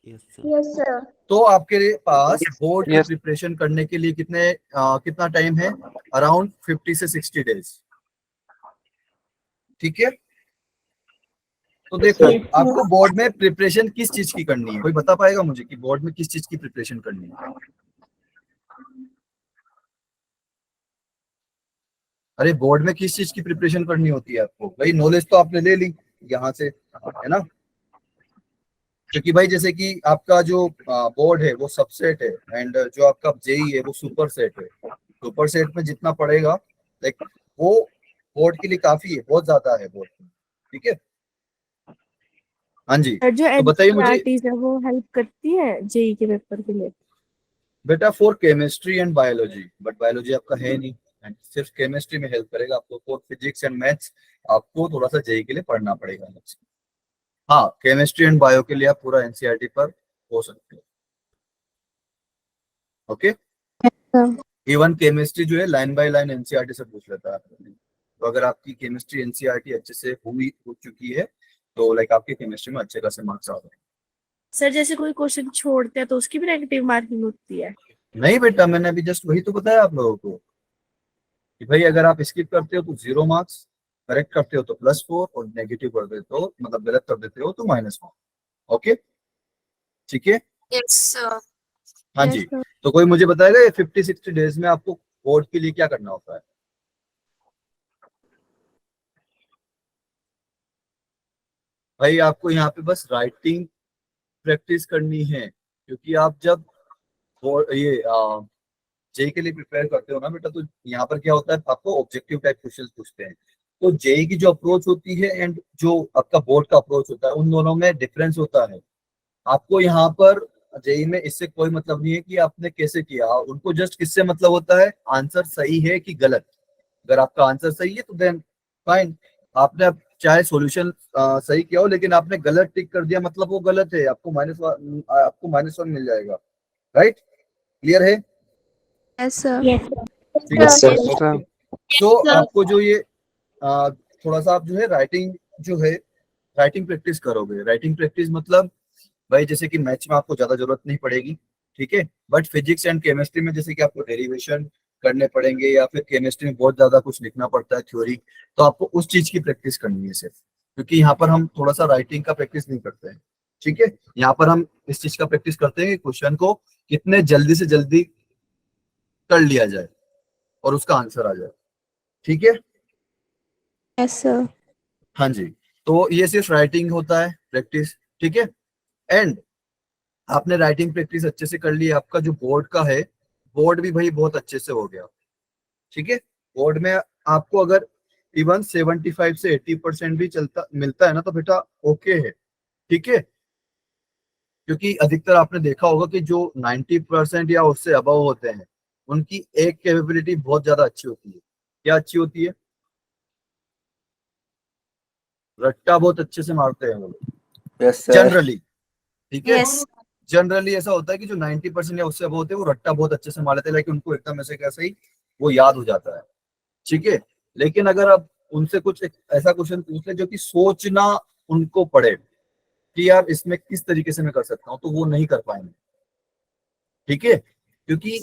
Yes sir. तो आपके पास बोर्ड की Yes. प्रिपरेशन करने के लिए कितना टाइम है? अराउंड 50 से 60 डेज, ठीक है। तो देखो आपको बोर्ड में प्रिपरेशन किस चीज की करनी है, कोई बता पाएगा मुझे कि बोर्ड में किस चीज की प्रिपरेशन करनी है? अरे बोर्ड में किस चीज की प्रिपरेशन करनी होती है आपको? भाई नॉलेज तो आपने ले ली यहाँ से, है ना। क्योंकि भाई जैसे कि आपका जो बोर्ड है वो सबसेट है एंड जो आपका जेई है वो सुपर सेट है। सुपर सेट में जितना पड़ेगा लाइक वो बोर्ड के लिए काफी है, बहुत ज्यादा है बोर्ड, ठीक है। हाँ जी, सर जो तो बताइए मुझे एनसीईआरटी है वो हेल्प करती है जेई के पेपर के लिए? बेटा for chemistry and biology, but biology आपका है नहीं एंड सिर्फ केमिस्ट्री में हेल्प करेगा आपको। फॉर फिजिक्स एंड मैथ्स आपको थोड़ा सा जेई के लिए पढ़ना पड़ेगा। हाँ, केमिस्ट्री एंड बायो के लिए आप पूरा एनसीईआरटी पर हो सकते हो, ओके। इवन केमिस्ट्री जो है लाइन बाय लाइन एनसीईआरटी से पूछ लेता है। तो अगर आपकी केमिस्ट्री एनसीईआरटी अच्छे से हो चुकी है तो लाइक आपके केमिस्ट्री में अच्छे खासे मार्क्स आ गए। सर जैसे कोई क्वेश्चन छोड़ते हैं तो उसकी भी नेगेटिव मार्किंग होती है? नहीं बेटा, मैंने अभी जस्ट वही तो बताया आप लोगों को कि भाई अगर आप स्किप करते हो तो 0 मार्क्स, करेक्ट करते हो तो +4 और नेगेटिव कर देते हो, मतलब गलत कर देते हो तो -1। ओके, ठीक है। Yes, sir. हाँ Yes, जी, sir. तो कोई मुझे बताएगा ये 50-60 डेज में आपको बोर्ड के लिए क्या करना होता है? भाई आपको यहाँ पे बस राइटिंग प्रैक्टिस करनी है, क्योंकि आप जब ये जेई के लिए प्रिपेयर करते हो ना बेटा, तो यहाँ पर क्या होता है, आपको ऑब्जेक्टिव टाइप क्वेश्चन पूछते हैं। तो जेई की जो अप्रोच होती है एंड जो आपका बोर्ड का अप्रोच होता है, उन दोनों में डिफरेंस होता है। आपको यहाँ पर जेई में इससे कोई मतलब नहीं है कि आपने कैसे किया, उनको जस्ट किससे मतलब होता है, आंसर सही है कि गलत। अगर आपका आंसर सही है तो देन फाइन, आपने चाहे सॉल्यूशन सही किया हो लेकिन आपने गलत टिक कर दिया, मतलब वो गलत है, आपको -1 मिल जाएगा। राइट, क्लियर है? Yes, sir. Yes, sir. ठीक है, Yes, sir. ओके। तो Yes, sir. आपको जो ये थोड़ा सा आप जो है राइटिंग प्रैक्टिस करोगे। राइटिंग प्रैक्टिस मतलब भाई जैसे कि मैथ्स में आपको ज्यादा जरूरत नहीं पड़ेगी, ठीक है, बट फिजिक्स एंड केमिस्ट्री में जैसे कि आपको डेरिवेशन करने पड़ेंगे, या फिर केमिस्ट्री में बहुत ज्यादा कुछ लिखना पड़ता है थ्योरी, तो आपको उस चीज की प्रैक्टिस करनी है सिर्फ, क्योंकि यहाँ पर हम थोड़ा सा राइटिंग का प्रैक्टिस नहीं करते हैं। ठीक है, यहाँ पर हम इस चीज का प्रैक्टिस करते हैं कि क्वेश्चन को कितने जल्दी से जल्दी कर लिया जाए और उसका आंसर आ जाए। ठीक है, Yes, sir. हाँ जी, तो ये सिर्फ राइटिंग होता है प्रैक्टिस। ठीक है, एंड आपने राइटिंग प्रैक्टिस अच्छे से कर ली, आपका जो बोर्ड का है, बोर्ड भी भाई बहुत अच्छे से हो गया। ठीक है, बोर्ड में आपको अगर इवन 75 से 80% भी चलता मिलता है ना, तो बेटा ओके है। ठीक है, क्योंकि अधिकतर आपने देखा होगा कि जो 90% या उससे अबव होते हैं, उनकी एक कैपेबिलिटी बहुत ज्यादा अच्छी होती है। क्या अच्छी होती है? रट्टा बहुत अच्छे से मारते हैं वो लोग Yes, sir. जनरली। ठीक है, Yes. जनरली ऐसा होता है कि जो 90% या उससे अबव होते हैं वो रट्टा बहुत अच्छे से मार लेते हैं, लेकिन उनको एकदम ऐसे कैसे ही वो याद हो जाता है। ठीक है, लेकिन अगर आप उनसे कुछ एक ऐसा क्वेश्चन पूछ ले जो कि सोचना उनको पड़े कि यार इसमें किस तरीके से मैं कर सकता हूँ, तो वो नहीं कर पाएंगे। ठीक है, क्योंकि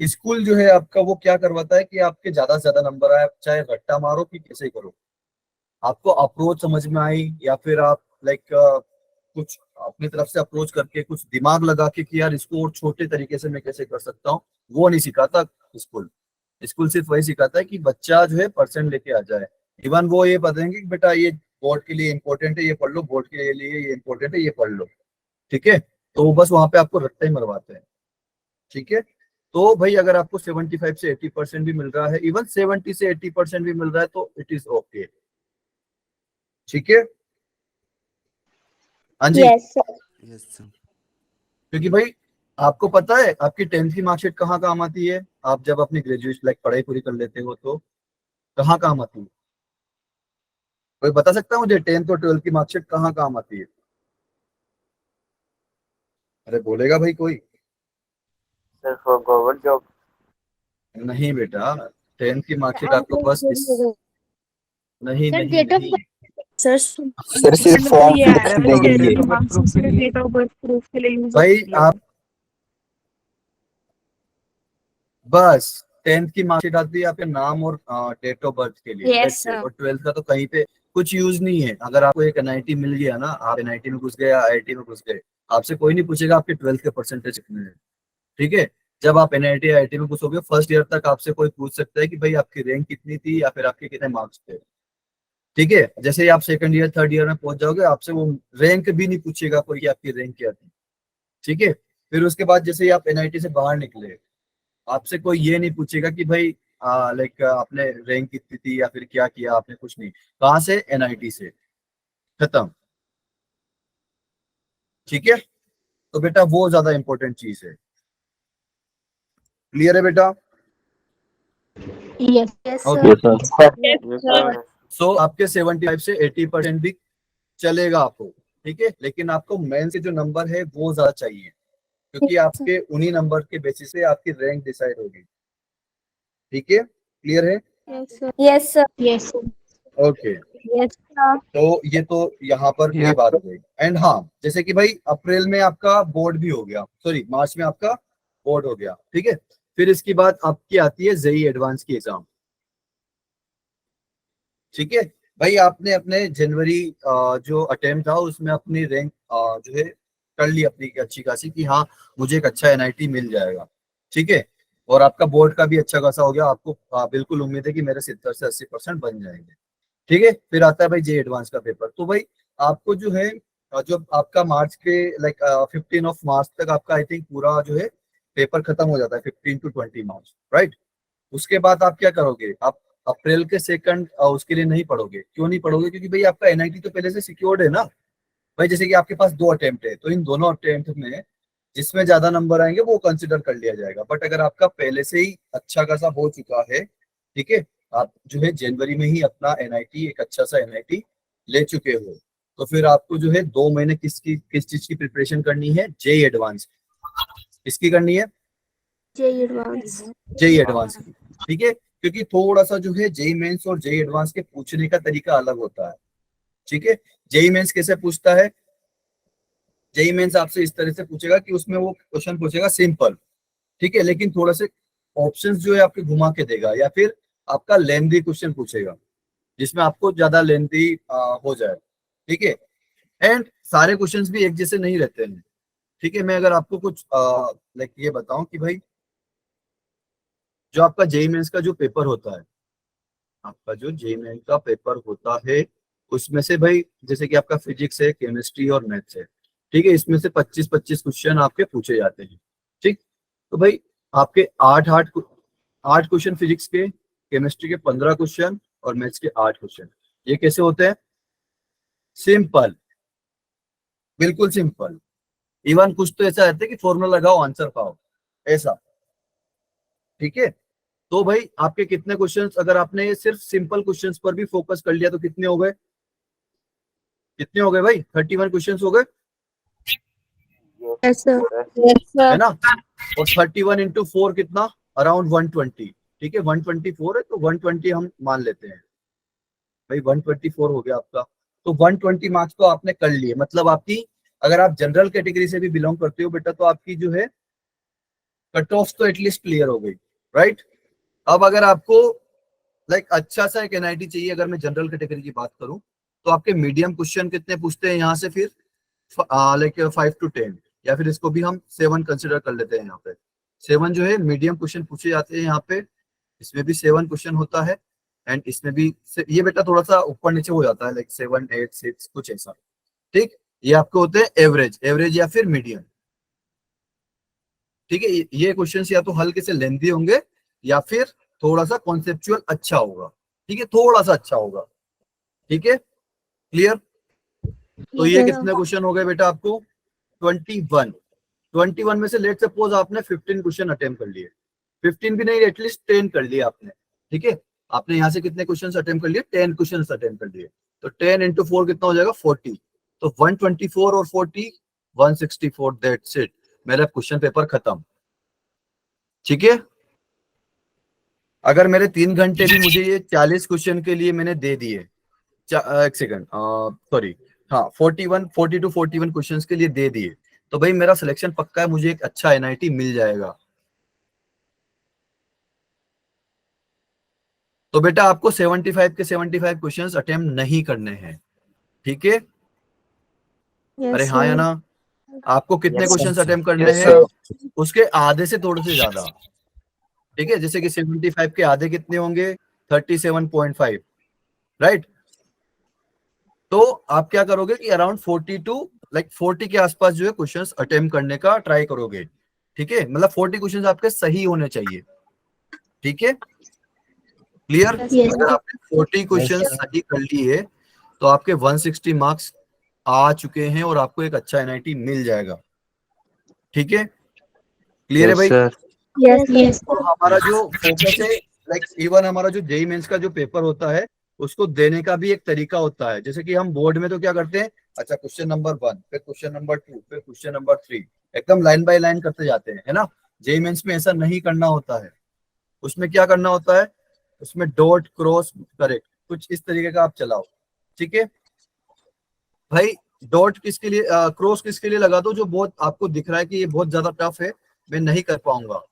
स्कूल जो है आपका वो क्या करवाता है कि आपके ज्यादा से ज्यादा नंबर आए, चाहे रट्टा मारो कि कैसे करो, आपको अप्रोच समझ में आई, या फिर आप लाइक कुछ अपनी तरफ से अप्रोच करके कुछ दिमाग लगा के कि यार इसको और छोटे तरीके से मैं कैसे कर सकता हूँ, वो नहीं सिखाता स्कूल। स्कूल सिर्फ वही सिखाता है कि बच्चा जो है परसेंट लेके आ जाए। इवन वो ये बताएंगे कि बेटा ये बोर्ड के लिए इंपॉर्टेंट है, ये पढ़ लो, बोर्ड के लिए ये इंपॉर्टेंट है, ये पढ़ लो। ठीक है, तो वो बस वहां पे आपको रट्टा ही मरवाते हैं। ठीक है, तो भाई अगर आपको 75 से 80% भी मिल रहा है, इवन 70 से 80% भी मिल रहा है, तो इट इज ओके। ठीक है, हाँ जी, Yes, sir. Yes, sir. क्योंकि भाई आपको पता है आपकी 10th की मार्कशीट कहाँ काम आती है, आप जब अपनी ग्रेजुएशन लाइक पढ़ाई पूरी कर लेते हो तो कहाँ काम आती है? कोई बता सकता है मुझे 10th और 12th की मार्कशीट कहाँ काम आती है? अरे बोलेगा भाई कोई? Sir for government job. नहीं बेटा, 10th की मार्कशीट आपको बस इस नहीं Sir, नहीं date of नहीं सर सर सिर्फ फॉर्म फिल करने के लिए। डेट ऑफ बर्थ प्रूफ के लिए यूज भाई होती है। आप बस 10th की मार्कशीट आती है आपके नाम और डेट ऑफ बर्थ के लिए, Yes, that's it। sir. और 12th का तो कहीं पे कुछ यूज नहीं है। अगर आपको एक एनआईटी मिल गया ना, आप एनआईटी में घुस गए या आईआईटी में घुस गए, आपसे कोई नहीं पूछेगा आपके 12th के परसेंटेज कितने हैं। ठीक है, जब आप एनआईटी आईआईटी में घुसोगे फर्स्ट ईयर तक आपसे कोई पूछ सकता है कि भाई आपकी रैंक कितनी थी या फिर आपके कितने मार्क्स थे। ठीक है, जैसे ही आप सेकंड ईयर थर्ड ईयर में पहुंच जाओगे, आपसे वो रैंक भी नहीं पूछेगा कोई कि आपकी रैंक क्या थी। ठीक है, फिर उसके बाद जैसे ही आप एनआईटी से बाहर निकले, आपसे कोई ये नहीं पूछेगा कि भाई लाइक आपने रैंक कितनी थी या फिर क्या किया आपने, कुछ नहीं। कहाँ से? एनआईटी से, खत्म। ठीक है, तो बेटा वो ज्यादा इंपॉर्टेंट चीज है। क्लियर है बेटा? Yes. Yes, ओके, sir. Yes, sir. Yes sir. So आपके 75 से 80% भी चलेगा आपको। ठीक है, लेकिन आपको मेन से जो नंबर है वो ज्यादा चाहिए, क्योंकि आपके उन्हीं नंबर के बेसिस से आपकी रैंक डिसाइड होगी। ठीक है, क्लियर है? Yes, sir. Yes, sir. Yes, sir. Okay, Yes, sir. तो ये तो यहाँ पर ये बात हो गई। एंड हाँ, जैसे कि भाई अप्रैल में आपका बोर्ड भी हो गया, सॉरी मार्च में आपका बोर्ड हो गया। ठीक है, फिर इसके बाद आपकी आती है जेई एडवांस की एग्जाम। ठीक है भाई, आपने अपने जनवरी जो अटेम्प्ट था उसमें अपनी रैंक जो है कर ली अपनी अच्छी खासी कि हाँ मुझे एक अच्छा एनआईटी मिल जाएगा। ठीक है, और आपका बोर्ड का भी अच्छा खासा हो गया, आपको बिल्कुल उम्मीद है कि मेरे 70 से 80% बन जाएंगे। ठीक है, फिर आता है भाई जे एडवांस का पेपर। तो भाई आपको जो है जो आपका मार्च के लाइक 15 मार्च तक आपका आई थिंक पूरा जो है पेपर खत्म हो जाता है, 15 to 20 मार्च, राइट। उसके बाद आप क्या करोगे, आप अप्रैल के सेकंड उसके लिए नहीं पढ़ोगे। क्यों नहीं पढ़ोगे, क्योंकि भाई आपका एनआईटी तो पहले से सिक्योर्ड है ना भाई। जैसे कि आपके पास 2 अटेम्प्ट है, तो इन दोनों अटेम्प्ट में जिसमें ज्यादा नंबर आएंगे वो कंसिडर कर लिया जाएगा। बट अगर आपका पहले से ही अच्छा खासा हो चुका है, ठीक है, आप जो है जनवरी में ही अपना एनआईटी एक अच्छा सा एनआईटी ले चुके हो, तो फिर आपको जो है 2 महीने किस चीज की प्रिपरेशन करनी है, जेई एडवांस। किसकी करनी है, जेई एडवांस। जेई एडवांस की। ठीक है, क्योंकि थोड़ा सा जो है जेई मेंस और जेई एडवांस के पूछने का तरीका अलग होता है। ठीक है, जेई मेंस कैसे पूछता है, जेई मेंस आपसे इस तरह से पूछेगा कि उसमें वो क्वेश्चन पूछेगा सिंपल, ठीक है, लेकिन थोड़ा से ऑप्शंस जो है आपके घुमा के देगा, या फिर आपका लेंथी क्वेश्चन पूछेगा जिसमें आपको ज्यादा लेंथी हो जाए। ठीक है, एंड सारे क्वेश्चंस भी एक जैसे नहीं रहते हैं। ठीक है, मैं अगर आपको कुछ लाइक ये बताऊं कि भाई जो आपका जेई मेंस का जो पेपर होता है, आपका जो जेई मेंस का पेपर होता है उसमें से भाई जैसे कि आपका फिजिक्स है, केमिस्ट्री और मैथ्स है, ठीक है, इसमें से 25-25 क्वेश्चन आपके पूछे जाते हैं। ठीक, तो भाई आपके 8 क्वेश्चन फिजिक्स के, केमिस्ट्री के 15 क्वेश्चन और मैथ्स के 8 क्वेश्चन। ये कैसे होते हैं, सिंपल, बिल्कुल सिंपल। इवन कुछ तो ऐसा रहता है कि फॉर्मूला लगाओ आंसर पाओ, ऐसा। ठीक है, तो भाई आपके कितने क्वेश्चंस, अगर आपने सिर्फ सिंपल क्वेश्चंस पर भी फोकस कर लिया तो कितने हो गए, कितने हो गए भाई, 31 क्वेश्चंस हो गए, यस सर। है ना। और 31 into 4 कितना, अराउंड 120। ठीक है, 124 है तो 120 हम मान लेते हैं भाई, 124 हो गया आपका। तो 120 मार्क्स तो आपने कर लिए, मतलब आपकी, अगर आप जनरल कैटेगरी से भी बिलोंग करते हो बेटा, तो आपकी जो है कट ऑफ तो एटलीस्ट क्लियर हो गई, राइट। अब अगर आपको लाइक अच्छा सा एक एनआईटी चाहिए, अगर मैं जनरल कैटेगरी की बात करूं, तो आपके मीडियम क्वेश्चन कितने पूछते हैं यहाँ से, फिर लाइक 5 to 10, या फिर इसको भी हम 7 कंसिडर कर लेते हैं। यहाँ पे 7 जो है मीडियम क्वेश्चन पूछे जाते हैं यहाँ पे, इसमें भी 7 क्वेश्चन होता है, एंड इसमें भी ये बेटा थोड़ा सा ऊपर नीचे हो जाता है, लाइक 7, 8, 6 कुछ ऐसा। ठीक, ये आपके होते हैं एवरेज या फिर मीडियम। ठीक है, ये क्वेश्चन या तो हल्के से लेंथी होंगे या फिर थोड़ा सा कॉन्सेप्चुअल अच्छा होगा। ठीक है, थोड़ा सा अच्छा होगा। ठीक है, क्लियर। तो ये कितने क्वेश्चन हो गए बेटा आपको, 21 में से लेट सपोज आपने 15 क्वेश्चन अटेम्प्ट कर लिए, 15 भी नहीं एटलीस्ट 10 कर लिए आपने। ठीक है, आपने यहाँ से कितने क्वेश्चन अटेम्प्ट कर लिए, 10 क्वेश्चन अटेम्प्ट कर लिए, तो 10 into 4 कितना हो जाएगा, 40। तो 124 और 40, 164, दैट्स इट, मेरा क्वेश्चन पेपर खत्म। ठीक है, अगर मेरे 3 घंटे भी मुझे ये 40 क्वेश्चन के लिए मैंने दे दिए, एक सेकंड, सॉरी, हाँ 40 to 41 क्वेश्चंस के लिए दे दिए, तो भाई मेरा सिलेक्शन पक्का है, मुझे एक अच्छा एनआईटी मिल जाएगा। तो बेटा आपको 75 के 75 क्वेश्चंस अटेम्प्ट नहीं करने हैं। ठीक है, अरे हाँ या ना, आपको कितने क्वेश्चंस अटेम्प्ट करने हैं, उसके आधे से थोड़े से ज्यादा। ठीक है, जैसे कि 75 के आधे कितने होंगे, 37.5, राइट। तो आप क्या करोगे कि अराउंड 40 के आसपास जो है क्वेश्चंस अटेम्प्ट करने का ट्राई करोगे। ठीक है, मतलब 40 क्वेश्चंस आपके सही होने चाहिए। ठीक है, क्लियर। अगर आपने 40 क्वेश्चन सही कर लिए तो आपके 160 मार्क्स आ चुके हैं और आपको एक अच्छा एनआईटी मिल जाएगा। ठीक है, क्लियर है भाई। यस। तो हमारा जो फोकस है, लाइक इवन हमारा जो जेई मेंस का जो पेपर होता है उसको देने का भी एक तरीका होता है। जैसे कि हम बोर्ड में तो क्या करते हैं, अच्छा क्वेश्चन नंबर 1, फिर क्वेश्चन नंबर 2, फिर क्वेश्चन नंबर 3, एकदम लाइन बाय लाइन करते जाते हैं, है ना। जेई मेंस में ऐसा नहीं करना होता है। उसमें क्या करना होता है, उसमें डॉट क्रॉस करेक्ट कुछ इस तरीके का आप चलाओ। ठीक है भाई, डॉट किसके लिए, क्रॉस किसके लिए लगा दो, जो बहुत आपको दिख रहा है कि ये बहुत ज्यादा टफ है, मैं नहीं कर पाऊंगा।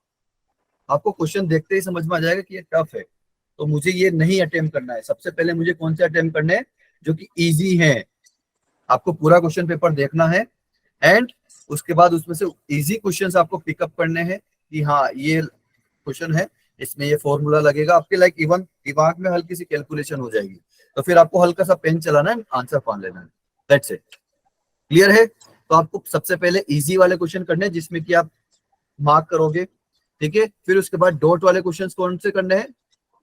आपको क्वेश्चन देखते ही समझ में आ जाएगा कि ये टफ है, तो मुझे ये नहीं अटेम्प्ट करना है। सबसे पहले मुझे कौन से अटेम्प्ट करने हैं, जो कि इजी है। आपको पूरा क्वेश्चन पेपर देखना है एंड उसके बाद उसमें से इजी क्वेश्चंस आपको पिकअप करने हैं कि हाँ ये क्वेश्चन है, इसमें ये फॉर्मूला लगेगा, आपके लाइक इवन दिमाग में हल्की सी कैलकुलेशन हो जाएगी, तो फिर आपको हल्का सा पेन चलाना है, आंसर पान लेना है, दैट्स इट। क्लियर है? तो आपको सबसे पहले इजी वाले क्वेश्चन करने हैं जिसमें कि आप मार्क करोगे, ठीक है। फिर उसके बाद डॉट वाले क्वेश्चन कौन से करने हैं,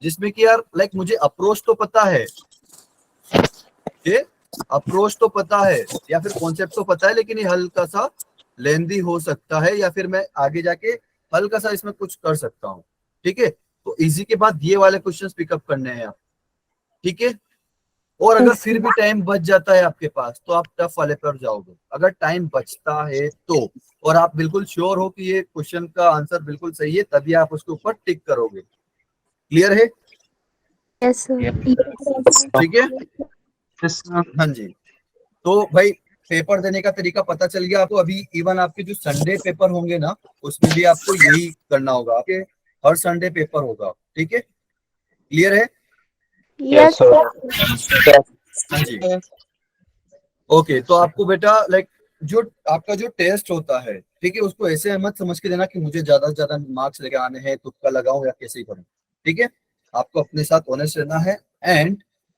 जिसमें कि यार लाइक मुझे अप्रोच तो पता है, अप्रोच तो पता है या फिर कॉन्सेप्ट तो पता है, लेकिन ये हल्का सा लेंदी हो सकता है या फिर मैं आगे जाके हल्का सा इसमें कुछ कर सकता हूँ, ठीक है। तो इजी के बाद ये वाले क्वेश्चंस पिकअप करने हैं आप, ठीक है। और अगर फिर भी टाइम बच जाता है आपके पास तो आप टफ वाले पर जाओगे। अगर टाइम बचता है तो, और आप बिल्कुल श्योर हो कि ये क्वेश्चन का आंसर बिल्कुल सही है, तभी आप उसके ऊपर टिक करोगे। क्लियर है? Yes sir. ठीक है, हाँ जी। तो भाई पेपर देने का तरीका पता चल गया आपको। अभी इवन आपके जो संडे पेपर होंगे ना, उसमें भी आपको यही करना होगा, आपके हर संडे पेपर होगा, ठीक है। क्लियर है? Yes sir. हाँ जी। ओके, तो आपको बेटा लाइक जो आपका जो टेस्ट होता है, ठीक है, उसको ऐसे मत समझ के देना कि मुझे ज्यादा से ज्यादा मार्क्स लेके आने हैं, तुक्का लगाऊं या कैसे ही करूं, ठीक है। आपको अपने साथ ऑनेस्ट रहना है एंड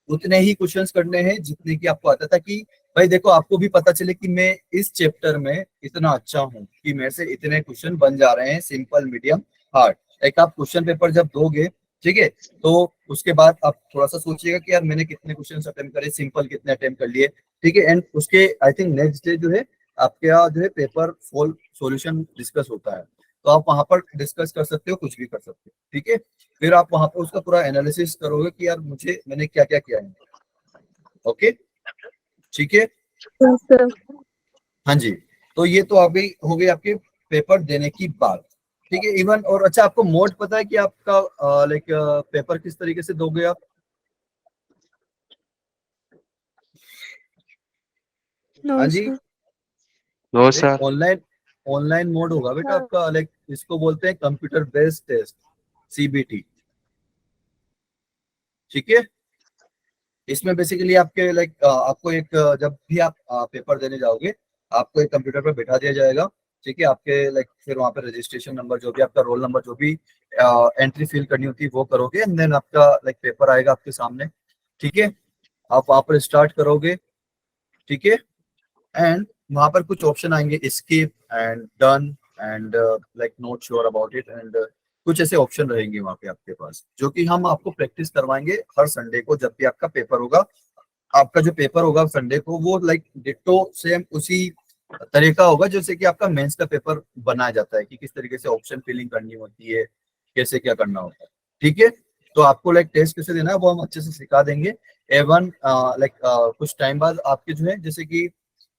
उतने ही क्वेश्चंस करने हैं जितने की आपको आता था। कि भाई देखो, आपको भी पता चले कि मैं इस चैप्टर में इतना अच्छा हूँ कि मेरे से इतने क्वेश्चन बन जा रहे हैं, सिंपल, मीडियम, हार्ड। एक आप क्वेश्चन पेपर जब दोगे, ठीक है, तो उसके बाद आप थोड़ा सा सोचिएगा कि यार मैंने कितने क्वेश्चन अटेम्प्ट करे, सिंपल कितने अटेम्प्ट कर लिए, ठीक है। एंड उसके आई थिंक नेक्स्ट डे जो है आपके यहाँ जो है पेपर फुल सॉल्यूशन डिस्कस होता है, तो आप वहां पर डिस्कस कर सकते हो, कुछ भी कर सकते हो, ठीक है। फिर आप वहां पर उसका पूरा एनालिसिस करोगे कि यार मैंने क्या क्या किया है। ओके, ठीक है। Yes sir. हाँ जी, तो ये तो अभी हो गई आपके पेपर देने की बात, ठीक है। इवन और अच्छा, आपको मोड पता है कि आपका लाइक पेपर किस तरीके से दोगे आप? नो हाँ जी, sir. No sir. Online mode होगा बेटा आपका, लाइक इसको बोलते हैं कंप्यूटर बेस्ड टेस्ट, सीबीटी, ठीक है। इसमें बेसिकली आपके लाइक आपको एक जब भी आप पेपर देने जाओगे, आपको एक कंप्यूटर पर बैठा दिया जाएगा, ठीक है। आपके लाइक फिर वहाँ पे रजिस्ट्रेशन नंबर, जो भी आपका रोल नंबर, जो भी एंट्री फिल करनी होती है वो करोगे एंड देन आपका लाइक पेपर आएगा आपके सामने, ठीक है। आप वहाँ पर स्टार्ट करोगे, ठीक है। एंड वहाँ पर कुछ ऑप्शन आएंगे, skip and done and like not sure about it and कुछ ऐसे ऑप्शन रहेंगे वहाँ पे आपके पास, जो कि हम आपको प्रैक्टिस करवाएंगे हर संडे को जब भी आपका पेपर होगा। आपका जो पेपर होगा संडे को, वो लाइक डिट्टो सेम उसी तरीका होगा जैसे कि आपका मेंस का पेपर बनाया जाता है, कि किस तरीके से ऑप्शन फिलिंग करनी होती है, कैसे क्या करना होता है, ठीक है। तो आपको लाइक टेस्ट कैसे देना है वो हम अच्छे से सिखा देंगे। एवन लाइक कुछ टाइम बाद आपके जो है, जैसे कि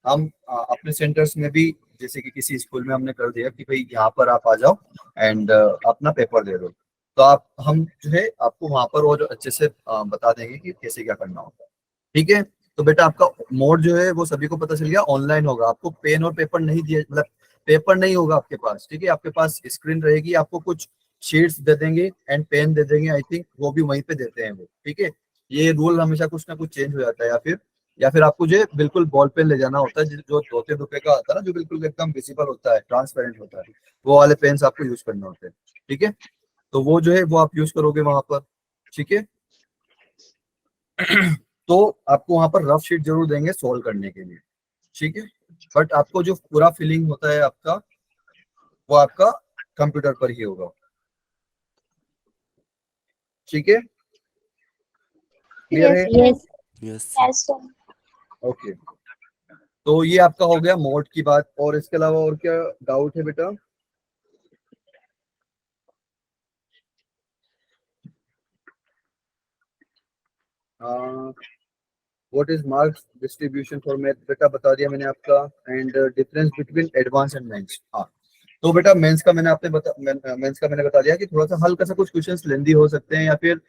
हम अपने सेंटर्स में भी, जैसे कि किसी स्कूल में हमने कर दिया कि भाई यहाँ पर आप आ जाओ एंड अपना पेपर दे दो, तो हम जो है आपको वहां पर और अच्छे से बता देंगे कि कैसे क्या करना होगा, ठीक है। तो बेटा आपका मोड जो है वो सभी को पता चल गया, ऑनलाइन होगा। आपको पेन और पेपर नहीं दिए, मतलब पेपर नहीं होगा आपके पास, ठीक है। आपके पास स्क्रीन रहेगी, आपको कुछ शीट्स दे देंगे एंड पेन दे देंगे, आई थिंक वो भी वहीं पे देते हैं वो, ठीक है। ये रूल हमेशा कुछ ना कुछ चेंज हो जाता है, या फिर आपको जो है बिल्कुल बॉल पेन ले जाना होता है, जो 2-3 रुपए का आता है ना, जो बिल्कुल एकदम विजिबल होता है, ट्रांसपेरेंट होता है, वो वाले पेन्स आपको यूज करने होते हैं, ठीक है। तो वो जो है वो आप यूज करोगे वहां पर, ठीक है। तो आपको वहां पर रफ शीट जरूर देंगे सॉल्व करने के लिए, ठीक है। बट आपको जो पूरा फिलिंग होता है आपका, वो आपका कंप्यूटर पर ही होगा, ठीक है। क्लियर है? Yes yes sir. ओके, तो ये आपका हो गया मोड की बात। और इसके अलावा और क्या डाउट है बेटा? What is marks distribution for math, बेटा बता दिया मैंने आपका। And difference between advance and mains, हाँ। तो बेटा मेंस का मैंने बता दिया कि थोड़ा सा हल्का सा कुछ क्वेश्चंस लेंदी हो सकते हैं, या फिर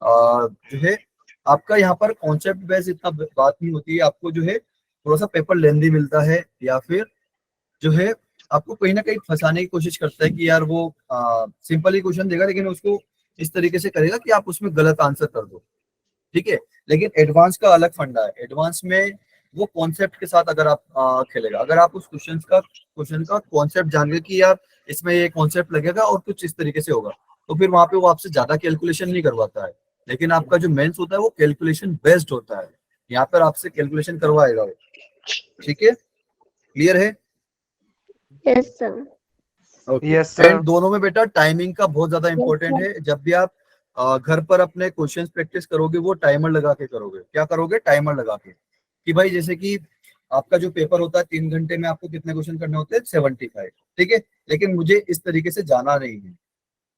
जो है आपका यहाँ पर कॉन्सेप्ट बेस इतना बात नहीं होती है, आपको जो है थोड़ा सा पेपर लेंदी मिलता है, या फिर जो है आपको कहीं ना कहीं फंसाने की कोशिश करता है कि यार वो सिंपल ही क्वेश्चन देगा लेकिन उसको इस तरीके से करेगा कि आप उसमें गलत आंसर कर दो, ठीक है। लेकिन एडवांस का अलग फंडा है। एडवांस में वो कॉन्सेप्ट के साथ अगर आप खेलेगा, अगर आप उस क्वेश्चन का कॉन्सेप्ट जान गए कि यार इसमें ये कॉन्सेप्ट लगेगा और कुछ इस तरीके से होगा, तो फिर वहां पे वो आपसे ज्यादा कैलकुलेशन नहीं करवाता है। लेकिन आपका जो मेंस होता है वो कैलकुलेशन बेस्ड होता है, यहाँ पर आपसे कैलकुलेशन करवाएगा वो, ठीक है। क्लियर है? Yes sir. Okay. Yes sir. And दोनों में बेटा टाइमिंग का बहुत ज्यादा इंपॉर्टेंट है। जब भी आप घर पर अपने क्वेश्चंस प्रैक्टिस करोगे वो टाइमर लगा के करोगे। क्या करोगे? टाइमर लगा के, कि भाई जैसे कि आपका जो पेपर होता है 3 घंटे में आपको कितने क्वेश्चन करने होते हैं? 75, ठीक है। लेकिन मुझे इस तरीके से जाना नहीं है,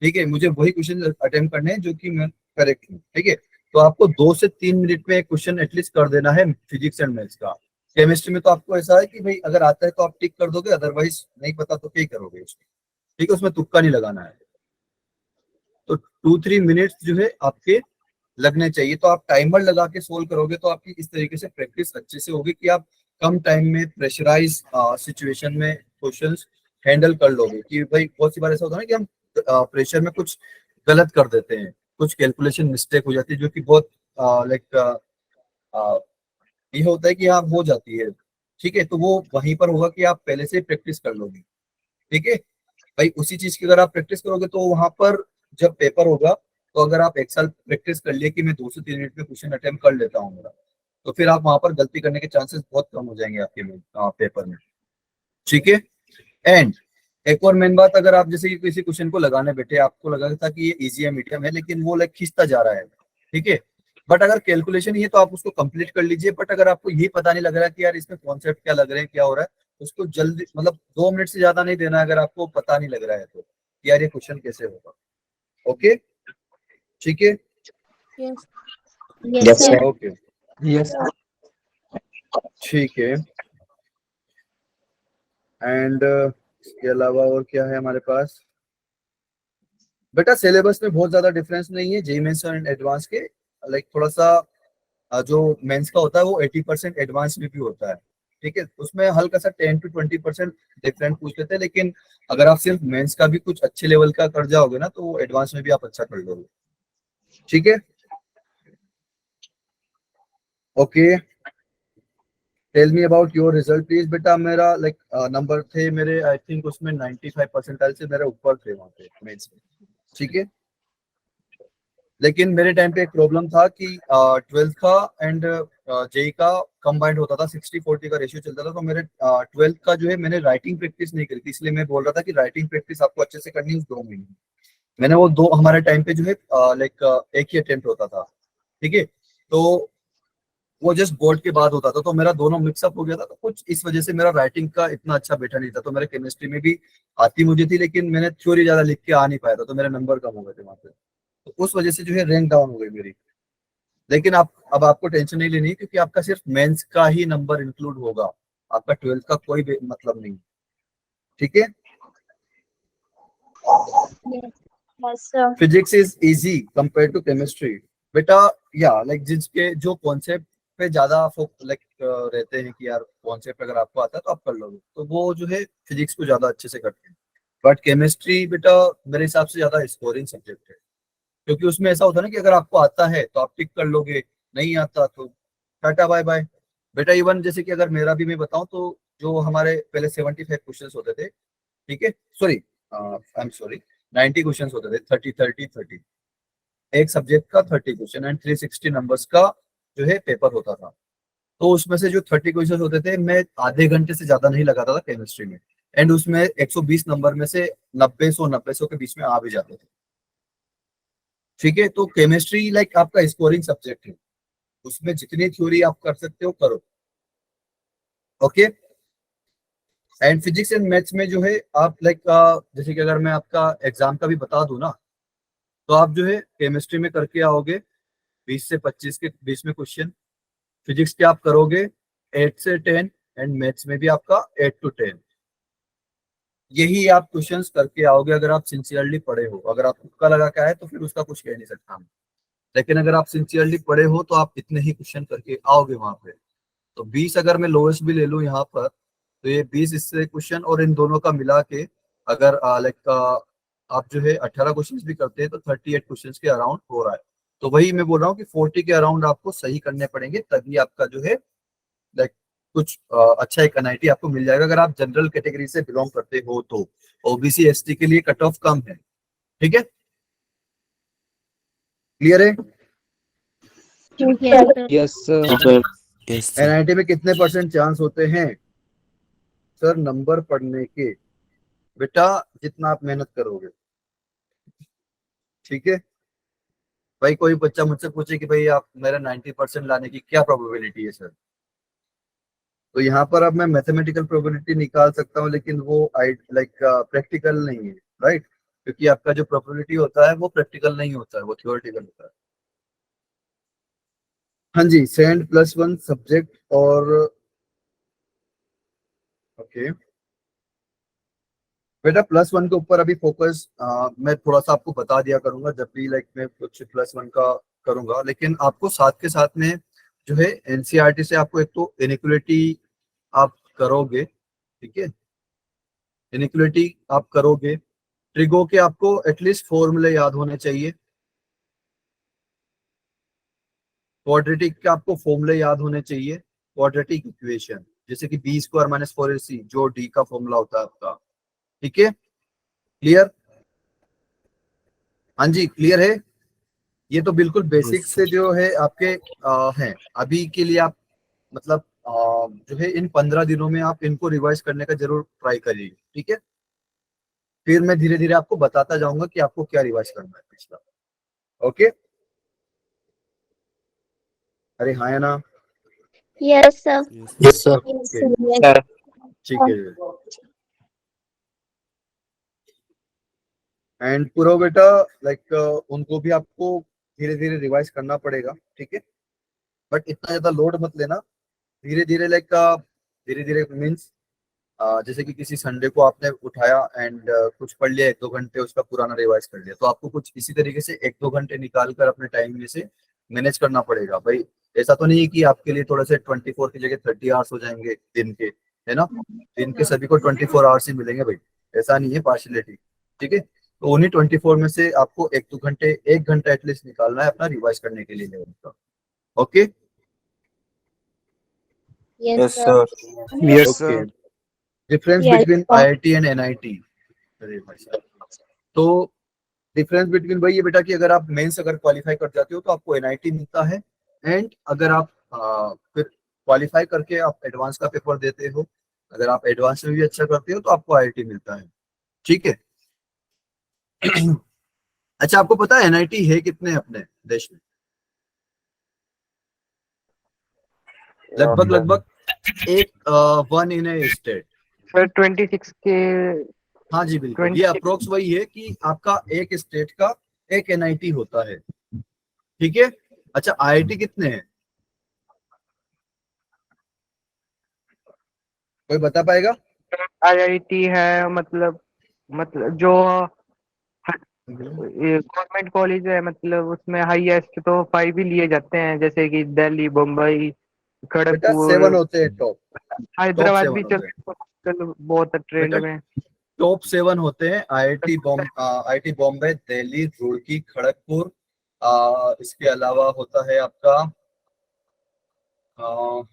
ठीक है, मुझे वही क्वेश्चन अटेम्प्ट करने हैं जो कि मैं करेक्ट हूँ, ठीक है। तो आपको 2 से 3 मिनट में एक क्वेश्चन एटलीस्ट कर देना है फिजिक्स एंड मैथ्स का। केमिस्ट्री में तो आपको ऐसा है कि भाई अगर आता है तो आप टिक कर दोगे, अदरवाइज नहीं पता तो क्या करोगे उसमें, ठीक है। उसमें तुक्का नहीं लगाना है। तो 2-3 मिनट्स जो है आपके लगने चाहिए। तो आप टाइमर लगा के सोल्व करोगे तो आपकी इस तरीके से प्रैक्टिस अच्छे से होगी कि आप कम टाइम में प्रेशराइज सिचुएशन में क्वेश्चंस हैंडल कर लोगे। कि भाई बहुत सी बार ऐसा होता है ना कि हम प्रेशर में कुछ गलत कर देते हैं, कुछ कैलकुलेशन मिस्टेक हो जाती है जो कि बहुत लाइक ये होता है कि हाँ हो जाती है, ठीक है। तो वो वहीं पर होगा कि आप पहले से प्रैक्टिस कर लोगे, ठीक है भाई। उसी चीज की अगर आप प्रैक्टिस करोगे तो वहां पर जब पेपर होगा, तो अगर आप एक साल प्रैक्टिस कर लिए कि मैं 2 से 3 मिनट में क्वेश्चन अटेम्प्ट कर लेता हूँ मेरा, तो फिर आप वहां पर गलती करने के चांसेस बहुत कम हो जाएंगे आपके पेपर में, ठीक है। एंड एक और मेन बात, अगर आप जैसे कि किसी क्वेश्चन को लगाने बैठे, आपको लगा था कि ये इजी है, मीडियम है, लेकिन वो लाइक खींचता जा रहा है, ठीक है। बट अगर कैलकुलेशन ही है तो आप उसको कंप्लीट कर लीजिए। बट अगर आपको ये पता नहीं लग रहा कि यार इसमें कॉन्सेप्ट क्या लग रहे हैं, क्या हो रहा है, उसको जल्दी मतलब 2 मिनट से ज्यादा नहीं देना है अगर आपको पता नहीं लग रहा है तो, कि यार ये क्वेश्चन कैसे होगा। ओके, ठीक है। Yes yes sir. Okay, yes ठीक है। एंड इसके अलावा और क्या है हमारे पास? बेटा सिलेबस में बहुत ज्यादा डिफरेंस नहीं है जेई मेंस और एडवांस के। लाइक थोड़ा सा जो मेंस का होता है वो 80% एडवांस में भी होता है, ठीक है। उसमें हल्का सा 10 to 20% डिफरेंट पूछ लेते हैं। लेकिन अगर आप सिर्फ मेंस का भी कुछ अच्छे लेवल का कर जाओगे ना, तो एडवांस में भी आप अच्छा कर लोगे, ठीक है। Okay, tell me about your result please. बेटा मेरा लाइक नंबर थे मेरे, आई थिंक उसमें 95 परसेंटाइल से मेरे ऊपर थे वहाँ पे मेंस में, ठीक है। लेकिन मेरे टाइम पे एक प्रॉब्लम था कि 12th का एंड जेई का कंबाइंड होता था, 60-40 का रेशियो चलता था। तो मेरे 12th का जो है मैंने राइटिंग प्रैक्टिस नहीं करी थी, इसलिए मैं बोल रहा था कि राइटिंग प्रैक्टिस आपको अच्छे से करनी है उस 2 महीने में। मैंने वो दो, हमारे टाइम पे जो है लाइक एक ही अटेम्प्ट होता था, ठीक है। तो वो जस्ट बोर्ड के बाद होता था, तो मेरा दोनों मिक्सअप हो गया था। तो कुछ इस वजह से मेरा राइटिंग का इतना अच्छा बैठा नहीं था। तो मेरे केमिस्ट्री में भी आती मुझे थी, लेकिन मैंने थ्योरी ज्यादा लिख के आ नहीं पाया था, तो मेरे नंबर कम हो गए थे वहां पे। तो उस वजह से जो है रैंक डाउन हो गई मेरी। लेकिन आप अब आपको टेंशन नहीं लेनी है, क्योंकि आपका सिर्फ मेंस का ही नंबर इंक्लूड होगा, आपका 12th का कोई मतलब नहीं, ठीक है। Yes sir. Physics is easy compare to chemistry बेटा। या लाइक जिसके जो कॉन्सेप्ट पे ज्यादा लाइक रहते हैं कि यार कॉन्सेप्ट अगर आपको आता है तो आप कर लोगे, तो वो जो है फिजिक्स को ज्यादा अच्छे से करते हैं। बट केमिस्ट्री बेटा मेरे हिसाब से ज्यादा स्कोरिंग सब्जेक्ट है, क्योंकि उसमें ऐसा होता है ना कि अगर आपको आता है तो आप टिक कर लोगे, नहीं आता तो टाटा बाय बाय बेटा। इवन जैसे कि अगर मेरा भी मैं बताऊं तो जो हमारे पहले 75 क्वेश्चंस होते थे, ठीक है, sorry I am sorry 90 questions होते थे, 30-30-30 एक सब्जेक्ट का 30 क्वेश्चन एंड 360 नंबर्स का जो है पेपर होता था। तो उसमें से जो 30 क्वेश्चन होते थे मैं आधे घंटे से ज्यादा नहीं लगाता था केमिस्ट्री में। एंड उसमें 120 नंबर में से 90-100 के बीच में आ भी जाते थे, ठीक है। तो केमिस्ट्री लाइक आपका स्कोरिंग सब्जेक्ट है, उसमें जितनी थ्योरी आप कर सकते हो करो, okay. And physics and maths में जो है आप लाइक जैसे कि अगर मैं आपका एग्जाम का भी बता दूं ना, तो आप जो है केमिस्ट्री में करके आओगे 20 से 25 के बीच में क्वेश्चन, फिजिक्स के आप करोगे 8 से 10 एंड मैथ्स में भी आपका 8 to 10। यही आप क्वेश्चंस करके आओगे अगर आप सिंसियरली पढ़े हो। अगर आप तुक्का लगा के आए तो फिर उसका कुछ कह नहीं सकता, लेकिन अगर आप सिंसियरली पढ़े हो तो आप इतने ही क्वेश्चन करके आओगे वहां पे। तो 20 अगर मैं लोएस्ट भी ले लूं यहाँ पर, तो ये 20 इससे क्वेश्चन और इन दोनों का मिला के अगर लाइक आप जो है 18 क्वेश्चंस भी करते हैं तो 38 क्वेश्चंस के अराउंड हो रहा है। तो वही मैं बोल रहा हूँ कि 40 के अराउंड आपको सही करने पड़ेंगे, तभी आपका जो है लाइक कुछ अच्छा एक एनआईटी आपको मिल जाएगा, अगर आप जनरल कैटेगरी से बिलोंग करते हो तो। ओबीसी एसटी के लिए कट ऑफ कम है, ठीक है, क्लियर है? Yes, sir. Yes sir. Yes sir. NIT में कितने % चांस होते हैं सर नंबर पढ़ने के? बेटा जितना आप मेहनत करोगे, ठीक है भाई। कोई बच्चा मुझसे पूछे कि भाई आप मेरा 90% लाने की क्या प्रोबेबिलिटी है सर, तो यहाँ पर अब मैं मैथमेटिकल प्रोबेबिलिटी निकाल सकता हूँ, लेकिन वो लाइक प्रैक्टिकल नहीं है, राइट? क्योंकि आपका जो प्रोबेबिलिटी होता है वो प्रैक्टिकल नहीं होता है, वो थ्योरेटिकल होता है। हाँ जी, सेंड +1 सब्जेक्ट और ओके बेटा +1 के ऊपर अभी फोकस मैं थोड़ा सा आपको बता दिया करूंगा जब भी लाइक मैं कुछ +1 का करूंगा, लेकिन आपको साथ के साथ में जो है एनसीईआरटी से आपको एक तो इनइक्वालिटी आप करोगे, ठीक है, इनइक्वालिटी आप करोगे। ट्रिगो के आपको एटलीस्ट फॉर्मूले याद होने चाहिए, क्वाड्रेटिक के आपको फॉर्मूले याद होने चाहिए, क्वाड्रेटिक इक्वेशन जैसे कि b² - 4ac जो d का फॉर्मूला होता है आपका, ठीक है, क्लियर? हाँ जी क्लियर है। ये तो बिल्कुल बेसिक से जो है आपके हैं अभी के लिए। आप मतलब जो है इन 15 दिनों में आप इनको रिवाइज करने का जरूर ट्राई करिए, ठीक है? फिर मैं धीरे धीरे आपको बताता जाऊंगा कि आपको क्या रिवाइज करना है पिछला। ओके, अरे हाँ या ना? Yes, sir. Yes sir. Okay ठीक है। एंड पूरा बेटा लाइक उनको भी आपको धीरे धीरे रिवाइज करना पड़ेगा, ठीक है, बट इतना ज्यादा लोड मत लेना, धीरे धीरे लाइक धीरे धीरे मीन्स जैसे कि किसी संडे को आपने उठाया एंड कुछ पढ़ लिया 1-2 घंटे, उसका पुराना रिवाइज कर लिया, तो आपको कुछ इसी तरीके से 1-2 घंटे निकाल कर अपने टाइम में से मैनेज करना पड़ेगा भाई। ऐसा तो नहीं है कि आपके लिए थोड़े से 24 की जगह 30 आवर्स हो जाएंगे दिन के, है ना? दिन के सभी को 24 आवर्स ही मिलेंगे भाई, ऐसा नहीं है पार्शियलिटी, ठीक है? तो उन्हीं 24 में से आपको 1-2 घंटे, 1 घंटा एटलीस्ट निकालना है अपना रिवाइज करने के लिए लेवल का। Okay Yes, yes sir. Sir. Yes okay. Sir. Difference Yes, between sir. IIT and NIT, अरे भाई साहब, तो डिफरेंस बिटवीन वही है बेटा कि अगर आप मेंस अगर क्वालिफाई कर जाते हो तो आपको एनआईटी मिलता है, एंड अगर आप फिर क्वालिफाई करके आप एडवांस का पेपर देते हो, अगर आप एडवांस में भी अच्छा करते हो तो आपको आईआईटी मिलता है, ठीक है? अच्छा, आपको पता है एनआईटी है कितने अपने देश में? लगभग लगभग एक 1 इन ए स्टेट। सर 26 के। हाँ जी बिल्कुल, ये 26 अप्रोक्स वही है कि आपका एक स्टेट का एक एनआईटी होता है, ठीक है? अच्छा, आईआईटी कितने हैं, कोई बता पाएगा? आईआईटी है, मतलब जो गवर्नमेंट कॉलेज है, मतलब उसमें हाईएस्ट तो 5 ही लिए जाते हैं, जैसे कि दिल्ली, मुंबई, बेटा खड़गपुर, 7 होते हैं, टॉप हैदराबाद 7 भी होते हैं चल बहुत ट्रेंड बेटा, में। टॉप 7 होते हैं। आईआईटी बॉम्बे, दिल्ली, रुड़की, खड़गपुर, इसके अलावा होता है आपका अ,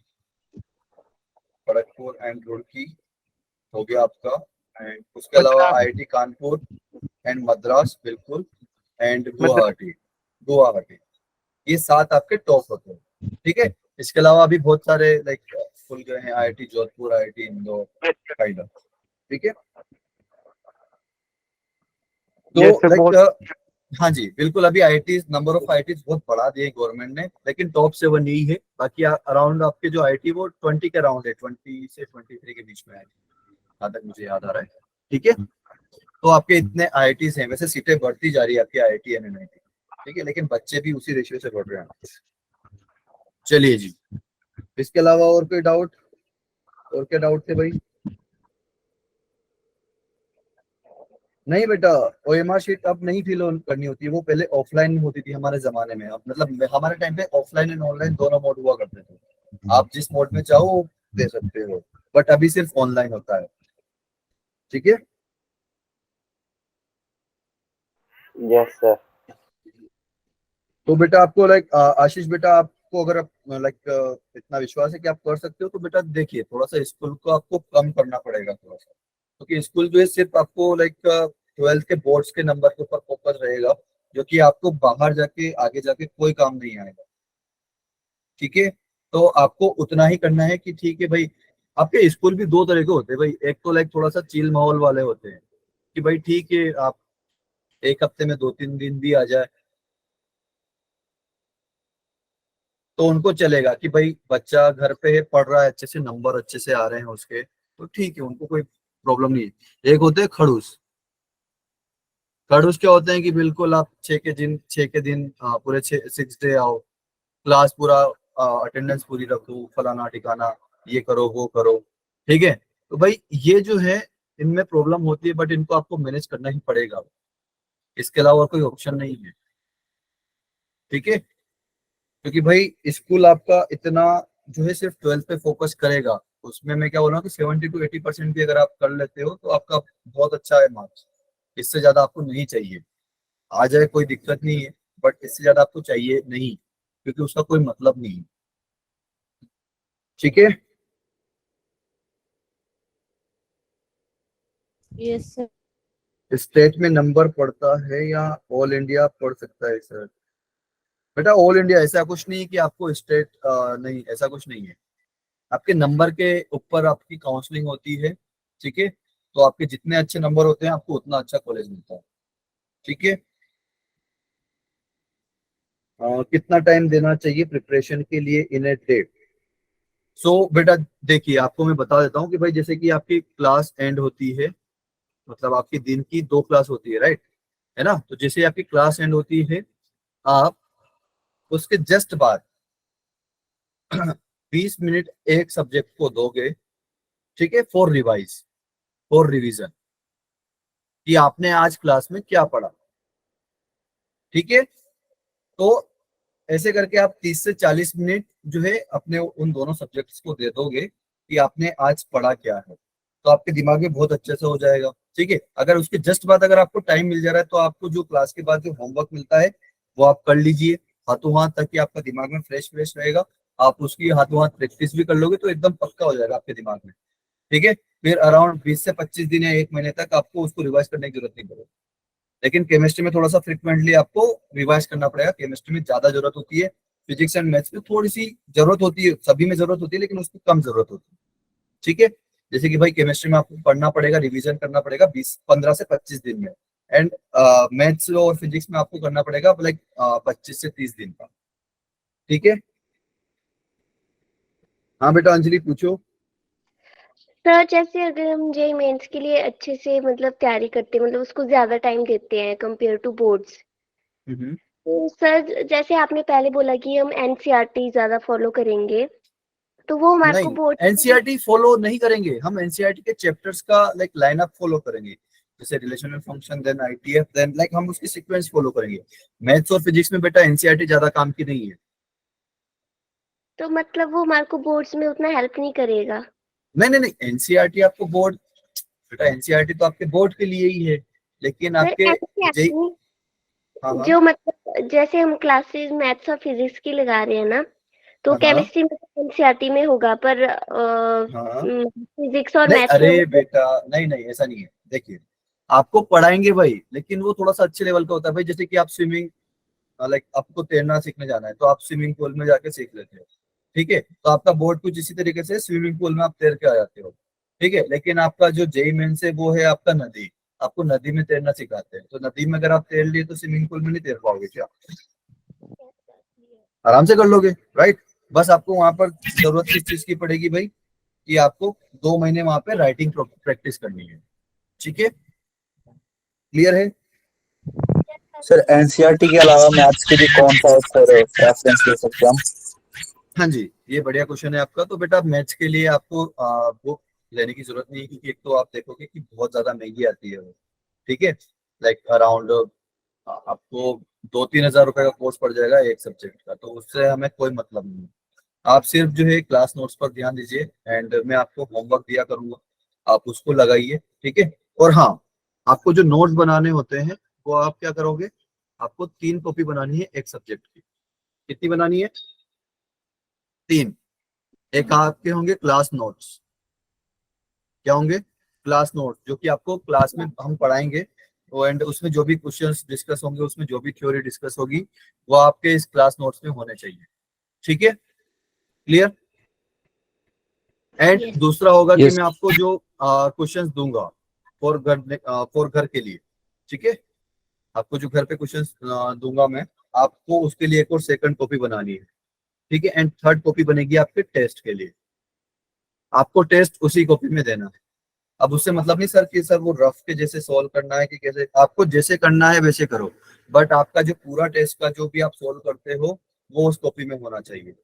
खड़गपुर एंड रुड़की हो गया आपका, एंड उसके अलावा मद्रास, आईआईटी कानपुर एंड मद्रास, बिल्कुल, एंड मद्रास। गुवाहाटी, ये 7 आपके टॉप होते हैं, ठीक है? इसके अलावा अभी बहुत सारे लाइक खुल गए हैं, IIT Jodhpur, IIT Indore, kind of, ठीक है? ये तो सब बहुत। लाइक हाँ जी बिल्कुल, अभी आईआईटी नंबर ऑफ आईआईटी बहुत बढ़ा दिए गवर्नमेंट ने, लेकिन टॉप 7 यही है, बाकी अराउंड आपके जो आईआईटी वो 20 के अराउंड है, 20 से 23 के बीच में है, जहाँ तक मुझे याद आ रहा है, ठीक है? तो आपके इतने आईआईटी हैं, वैसे सीटें बढ़ती जा रही है आपकी आईआईटी एंड एनआईटी, ठीक है, लेकिन बच्चे भी उसी रेशियो से बढ़ रहे हैं। चलिए जी, इसके अलावा और कोई डाउट, और क्या डाउट थे भाई? नहीं बेटा, ओएमआर शीट अब नहीं फिल करनी होती है, वो पहले ऑफलाइन होती थी हमारे जमाने में। अब मतलब हमारे टाइम पे ऑफलाइन एंड ऑनलाइन दोनों मोड हुआ करते थे, आप जिस मोड में चाहो वो दे सकते हो, बट अभी सिर्फ ऑनलाइन होता है, ठीक है? Yes sir. तो बेटा आपको लाइक आशीष बेटा, आपको अगर लाइक इतना विश्वास है कि आप कर सकते हो, तो बेटा देखिए थोड़ा सा स्कूल को आपको कम करना पड़ेगा थोड़ा सा, क्योंकि स्कूल जो है सिर्फ आपको लाइक 12th के बोर्ड्स के नंबर के ऊपर फोकस रहेगा, जो कि आपको बाहर जाके आगे जाके कोई काम नहीं आएगा। ठीक है, तो आपको उतना ही करना है कि ठीक है भाई, आपके स्कूल भी दो तरह के होते हैं भाई। एक तो लाइक थोड़ा सा चिल माहौल वाले होते हैं कि भाई ठीक है, आप एक हफ्ते में 2-3 दिन भी आ जाए तो उनको चलेगा कि भाई बच्चा घर पे है, पढ़ रहा है, अच्छे से नंबर अच्छे से आ रहे हैं उसके, तो ठीक है, उनको कोई प्रॉब्लम नहीं है। एक होते हैं खड़ूस। खड़ूस क्या होते हैं कि बिल्कुल आप 6 के दिन पूरे 6 डे आओ, क्लास पूरा अटेंडेंस पूरी रखो, फलाना ठिकाना, ये करो वो करो। ठीक है, तो भाई ये जो है इनमें प्रॉब्लम होती है, बट इनको आपको मैनेज करना ही पड़ेगा, इसके अलावा कोई ऑप्शन नहीं है। ठीक है, क्योंकि भाई स्कूल आपका इतना जो है सिर्फ 12th पे फोकस करेगा, उसमें मैं क्या बोल रहा हूँ कि 70 to 80% भी अगर आप कर लेते हो तो आपका बहुत अच्छा है मार्क्स। इससे ज्यादा आपको नहीं चाहिए, आ जाए कोई दिक्कत नहीं है, बट इससे ज्यादा आपको चाहिए नहीं, क्योंकि उसका कोई मतलब नहीं है। ठीक है, यस सर। स्टेट में नंबर पड़ता है या ऑल इंडिया पढ़ सकता है सर? बेटा ऑल इंडिया ऐसा कुछ नहीं है कि आपको स्टेट नहीं, ऐसा कुछ नहीं है। आपके नंबर के ऊपर आपकी काउंसलिंग होती है। ठीक है, तो आपके जितने अच्छे नंबर होते हैं आपको उतना अच्छा कॉलेज मिलता है। ठीक है, कितना टाइम देना चाहिए प्रिपरेशन के लिए इन ए डे? सो बेटा देखिए, आपको मैं बता देता हूँ कि भाई जैसे कि आपकी क्लास एंड होती है, मतलब आपकी दिन की 2 क्लास होती है, राइट, है ना? तो जैसे आपकी क्लास एंड होती है, आप उसके जस्ट बाद 20 मिनट एक सब्जेक्ट को दोगे। ठीक है, फॉर रिवीजन कि आपने आज क्लास में क्या पढ़ा। ठीक है, तो ऐसे करके आप 30 से 40 मिनट जो है अपने उन दोनों सब्जेक्ट्स को दे दोगे कि आपने आज पढ़ा क्या है, तो आपके दिमाग में बहुत अच्छे से हो जाएगा। ठीक है, अगर उसके जस्ट बाद अगर आपको टाइम मिल जा रहा है, तो आपको जो क्लास के बाद जो होमवर्क मिलता है वो आप कर लीजिए हाथों हाथ, ताकि आपका दिमाग में फ्रेश फ्रेश रहेगा। आप उसकी हाथों हाथ प्रैक्टिस भी कर लोगे तो एकदम पक्का हो जाएगा आपके दिमाग में। ठीक है, फिर अराउंड 20 से 25 दिन या 1 महीने तक आपको उसको रिवाइज करने की जरूरत नहीं पड़ेगी। लेकिन केमिस्ट्री में थोड़ा सा फ्रिक्वेंटली आपको रिवाइज करना पड़ेगा, केमिस्ट्री में ज्यादा जरूरत होती है, फिजिक्स एंड मैथ्स में थोड़ी सी जरूरत होती है, सभी में जरूरत होती है लेकिन उसकी कम जरूरत होती है। ठीक है, जैसे कि भाई केमिस्ट्री में आपको पढ़ना पड़ेगा, रिवीजन करना पड़ेगा 15 से 25 दिन में, एंड मैथ्स और फिजिक्स में आपको करना पड़ेगा लाइक 25 से 30 दिन का। ठीक है, हाँ बेटा अंजलि पूछो। सर जैसे अगर हम जेई मेंस के लिए अच्छे से मतलब तैयारी करते हैं, मतलब उसको ज्यादा टाइम देते हैं कंपेयर टू बोर्ड्स, तो सर जैसे आपने पहले बोला कि हम एनसीईआरटी ज्यादा फॉलो करेंगे, तो वो हमारे को नहीं, बोर्ड एनसीईआरटी फॉलो नहीं करेंगे हम, एनसीईआरटी के चैप्टर्स का लाइक लाइनअप फॉलो करेंगे, जैसे relational function, then ITF, then like हम उसकी सीक्वेंस फॉलो करेंगे। मैथ्स और फिजिक्स में बेटा एनसीईआरटी ज्यादा काम की नहीं है। तो मतलब वो हमारे को बोर्ड्स में उतना हेल्प नहीं करेगा। नहीं नहीं नहीं, एनसीईआरटी आपको बोर्ड, बेटा एनसीईआरटी तो आपके बोर्ड के लिए ही है, लेकिन सर आपके ऐसे हाँ हाँ जो मतलब जैसे हम क्लासेस मैथ्स और फिजिक्स की लगा रहे हैं ना, तो हाँ केमिस्ट्री में एनसीईआरटी में होगा, पर हाँ, फिजिक्स और नहीं मैथ्स में अरे बेटा, नहीं नहीं ऐसा नहीं है। देखिए आपको पढ़ाएंगे भाई, लेकिन वो थोड़ा सा अच्छे लेवल का होता है भाई। जैसे कि आप स्विमिंग, लाइक आपको तैरना सीखने जाना है, तो आप स्विमिंग पूल में जाके सीख लेते हो। ठीक है, तो आपका बोर्ड कुछ इसी तरीके से, स्विमिंग पूल में आप तैर के आ जाते हो। ठीक है, लेकिन आपका जो जेई मेंस है वो है आपका नदी, आपको नदी में तैरना सिखाते हैं, तो नदी में अगर आप तैर लिए तो स्विमिंग पूल में नहीं तैर पाओगे क्या? आराम से कर लोगे, राइट। बस आपको वहां पर जरूरत किस चीज की पड़ेगी भाई, कि आपको 2 महीने वहां पे राइटिंग प्रैक्टिस करनी है। ठीक है, क्लियर है? सर एनसीईआरटी के अलावा मैथ्स के लिए कौन सा सर रेफरेंस ले सकते हैं हम? हाँ जी, ये बढ़िया क्वेश्चन है आपका। तो बेटा मैथ्स के लिए आपको बुक लेने की जरूरत नहीं है, क्योंकि एक तो आप देखोगे कि बहुत ज्यादा महंगी आती है वो। ठीक है, लाइक अराउंड आपको 2-3 हजार रुपए का कोर्स पड़ जाएगा एक सब्जेक्ट का, तो उससे हमें कोई मतलब नहीं है। आप सिर्फ जो है क्लास नोट्स पर ध्यान दीजिए, एंड मैं आपको होमवर्क दिया करूंगा, आप उसको लगाइए। ठीक है, और हाँ, आपको जो नोट्स बनाने होते हैं वो आप क्या करोगे, आपको 3 कॉपी बनानी है एक सब्जेक्ट की। कितनी बनानी है? 3। एक आपके होंगे क्लास नोट्स। क्या होंगे? क्लास नोट्स, जो कि आपको क्लास में हम पढ़ाएंगे, वो एंड उसमें जो भी क्वेश्चंस डिस्कस होंगे, उसमें जो भी थ्योरी डिस्कस होगी, वो आपके इस क्लास नोट्स में होने चाहिए। ठीक है, क्लियर? And Yes. दूसरा होगा कि Yes. मैं आपको जो क्वेश्चंस दूंगा फॉर घर के लिए, ठीक है, आपको जो घर पे क्वेश्चंस दूंगा मैं, आपको उसके लिए एक और सेकंड कॉपी बनानी है। ठीक है, एंड थर्ड कॉपी बनेगी आपके टेस्ट के लिए। आपको टेस्ट उसी कॉपी में देना है। अब उससे मतलब नहीं सर कि सर वो रफ के जैसे सॉल्व करना है कि कैसे, आपको जैसे करना है वैसे करो, बट आपका जो पूरा टेस्ट का जो भी आप सॉल्व करते हो वो उस कॉपी में होना चाहिए।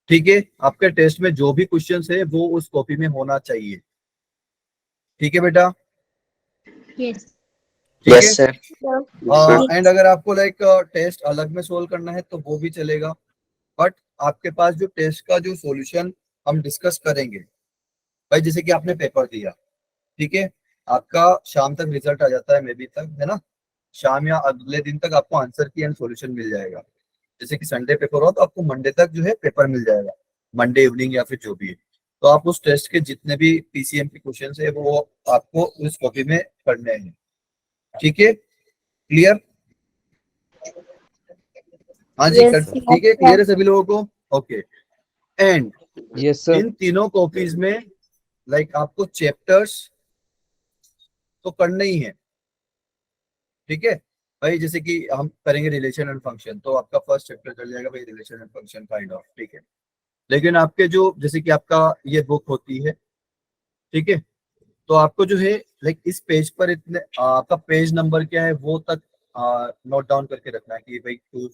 ठीक है, आपके टेस्ट में जो भी क्वेश्चंस है वो उस कॉपी में होना चाहिए। ठीक है बेटा? Yes. ठीक Yes, है। sir. एंड अगर आपको लाइक टेस्ट अलग में सोल्व करना है तो वो भी चलेगा, बट आपके पास जो टेस्ट का जो सॉल्यूशन हम डिस्कस करेंगे, भाई जैसे कि आपने पेपर दिया, ठीक है, आपका शाम तक रिजल्ट आ जाता है, मे बी तक, है ना, शाम या अगले दिन तक आपको आंसर की एंड सॉल्यूशन मिल जाएगा। जैसे कि संडे पेपर हो तो आपको मंडे तक जो है पेपर मिल जाएगा, मंडे इवनिंग या फिर जो भी है। तो आप उस टेस्ट के जितने भी पीसीएम के क्वेश्चन है वो आपको उस कॉपी में पढ़ने हैं। ठीक है, क्लियर? हाँ जी, Yes. ठीक है, क्लियर है सभी लोगों को? ओके। And Yes, sir. इन तीनों कॉपीज में लाइक आपको चैप्टर्स तो करने ही है। ठीक है भाई, जैसे कि हम करेंगे रिलेशन एंड फंक्शन, तो आपका फर्स्ट चैप्टर चल जाएगा भाई relation and function kind of. ठीक है, लेकिन आपके जो जैसे कि आपका ये बुक होती है, ठीक है, तो आपको जो है लाइक इस पेज पर इतने आपका पेज नंबर क्या है वो तक नोट डाउन करके रखना है कि भाई 2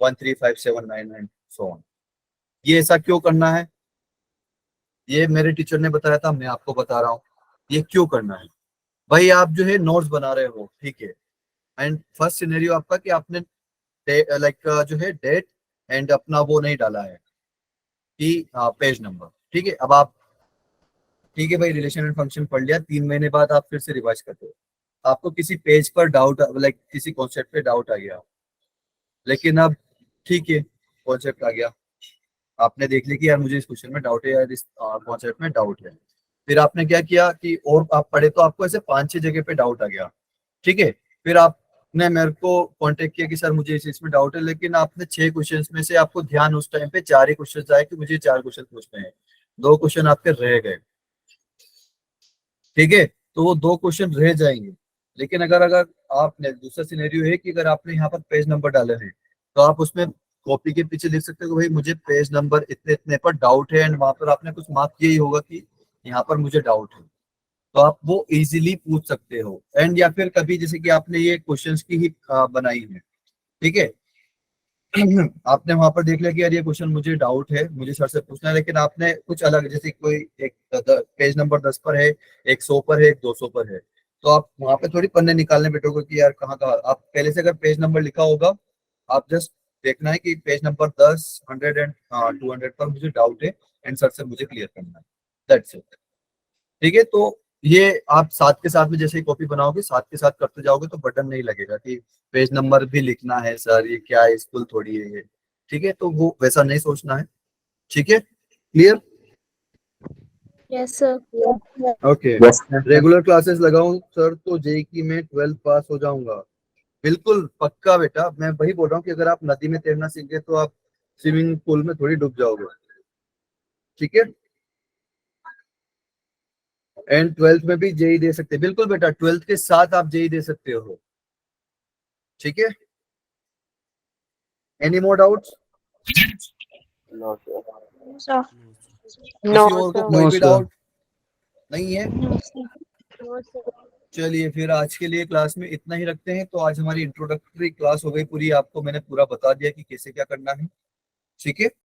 1 3 5 7 9 सो ऑन। ये ऐसा क्यों करना है? ये मेरे टीचर ने बताया था, मैं आपको बता रहा हूँ ये क्यों करना है। भाई आप जो है नोट्स बना रहे हो, ठीक है, एंड फर्स्ट सिनेरियो आपका कि आपने लाइक जो है डेट एंड अपना वो नहीं डाला है कि पेज नंबर। ठीक है, अब आप, ठीक है भाई, रिलेशन एंड फंक्शन पढ़ लिया, 3 महीने बाद आप फिर से रिवाइज करते हो, आपको किसी पेज पर डाउट, लाइक किसी कॉन्सेप्ट पे डाउट आ गया, लेकिन अब ठीक है कॉन्सेप्ट आ गया, आपने देख लिया कि यार मुझे इस क्वेश्चन में डाउट है, यार इस कॉन्सेप्ट में डाउट है, फिर आपने क्या किया कि और आप पढ़े तो आपको ऐसे 5-6 जगह पे डाउट आ गया। ठीक है, फिर आपने मेरे को कांटेक्ट किया कि सर मुझे इस इसमें डाउट है, लेकिन आपने 6 क्वेश्चंस में से आपको ध्यान उस टाइम पे 4 ही क्वेश्चंस आए कि मुझे 4 क्वेश्चन पूछने हैं, 2 क्वेश्चन आपके रह गए। ठीक है, तो वो 2 क्वेश्चन रह जाएंगे। लेकिन अगर अगर आपने, दूसरा सिनेरियो है कि अगर आपने यहाँ पर पेज नंबर डाले हैं, तो आप उसमें कॉपी के पीछे लिख सकते हो भाई मुझे पेज नंबर इतने इतने पर डाउट है, एंड वहां पर आपने कुछ मार्क किया ही होगा कि यहाँ पर मुझे डाउट है, तो आप वो इजीली पूछ सकते हो। एंड या फिर कभी जैसे कि आपने ये क्वेश्चंस की ही बनाई है, ठीक है, आपने वहां पर देख लिया कि यार ये क्वेश्चन मुझे डाउट है, मुझे सर से पूछना है, लेकिन आपने कुछ अलग, जैसे कोई एक पेज नंबर 10 पर है, एक 100 पर है, एक 200 पर है, तो आप वहां पे थोड़ी पन्ने निकालने बैठोगे कि यार कहाँ कहाँ, आप पहले से अगर पेज नंबर लिखा होगा, आप जस्ट देखना है कि पेज नंबर 10, 100 एंड 200 पर मुझे डाउट है एंड सर से मुझे क्लियर करना है, दैट्स इट। ठीक है, तो ये आप साथ के साथ में जैसे ही कॉपी बनाओगे, साथ के साथ करते जाओगे तो बटन नहीं लगेगा कि पेज नंबर भी लिखना है सर, ये क्या है, स्कूल थोड़ी है ये। ठीक है, तो वो वैसा नहीं सोचना है। ठीक है, clear? Yes, sir. Okay. Yes, sir. Regular classes लगाऊं सर तो जेई की मैं 12 पास हो जाऊंगा? बिल्कुल पक्का बेटा, मैं वही बोल रहा हूँ कि अगर आप नदी में तैरना सीख गए तो आप स्विमिंग पूल में थोड़ी डूब जाओगे। ठीक है, एंड 12th में भी जेई दे सकते हैं, बिल्कुल बेटा, 12th के साथ आप जेई दे सकते हो। ठीक है, any more doubts? No sir. Sir. No किसी और को सर। कोई No, भी sir. डाउट नहीं है? No, sir. No, sir. चलिए फिर आज के लिए क्लास में इतना ही रखते हैं। तो आज हमारी इंट्रोडक्टरी क्लास हो गई पूरी, आपको मैंने पूरा बता दिया कि कैसे क्या करना है। ठीक है।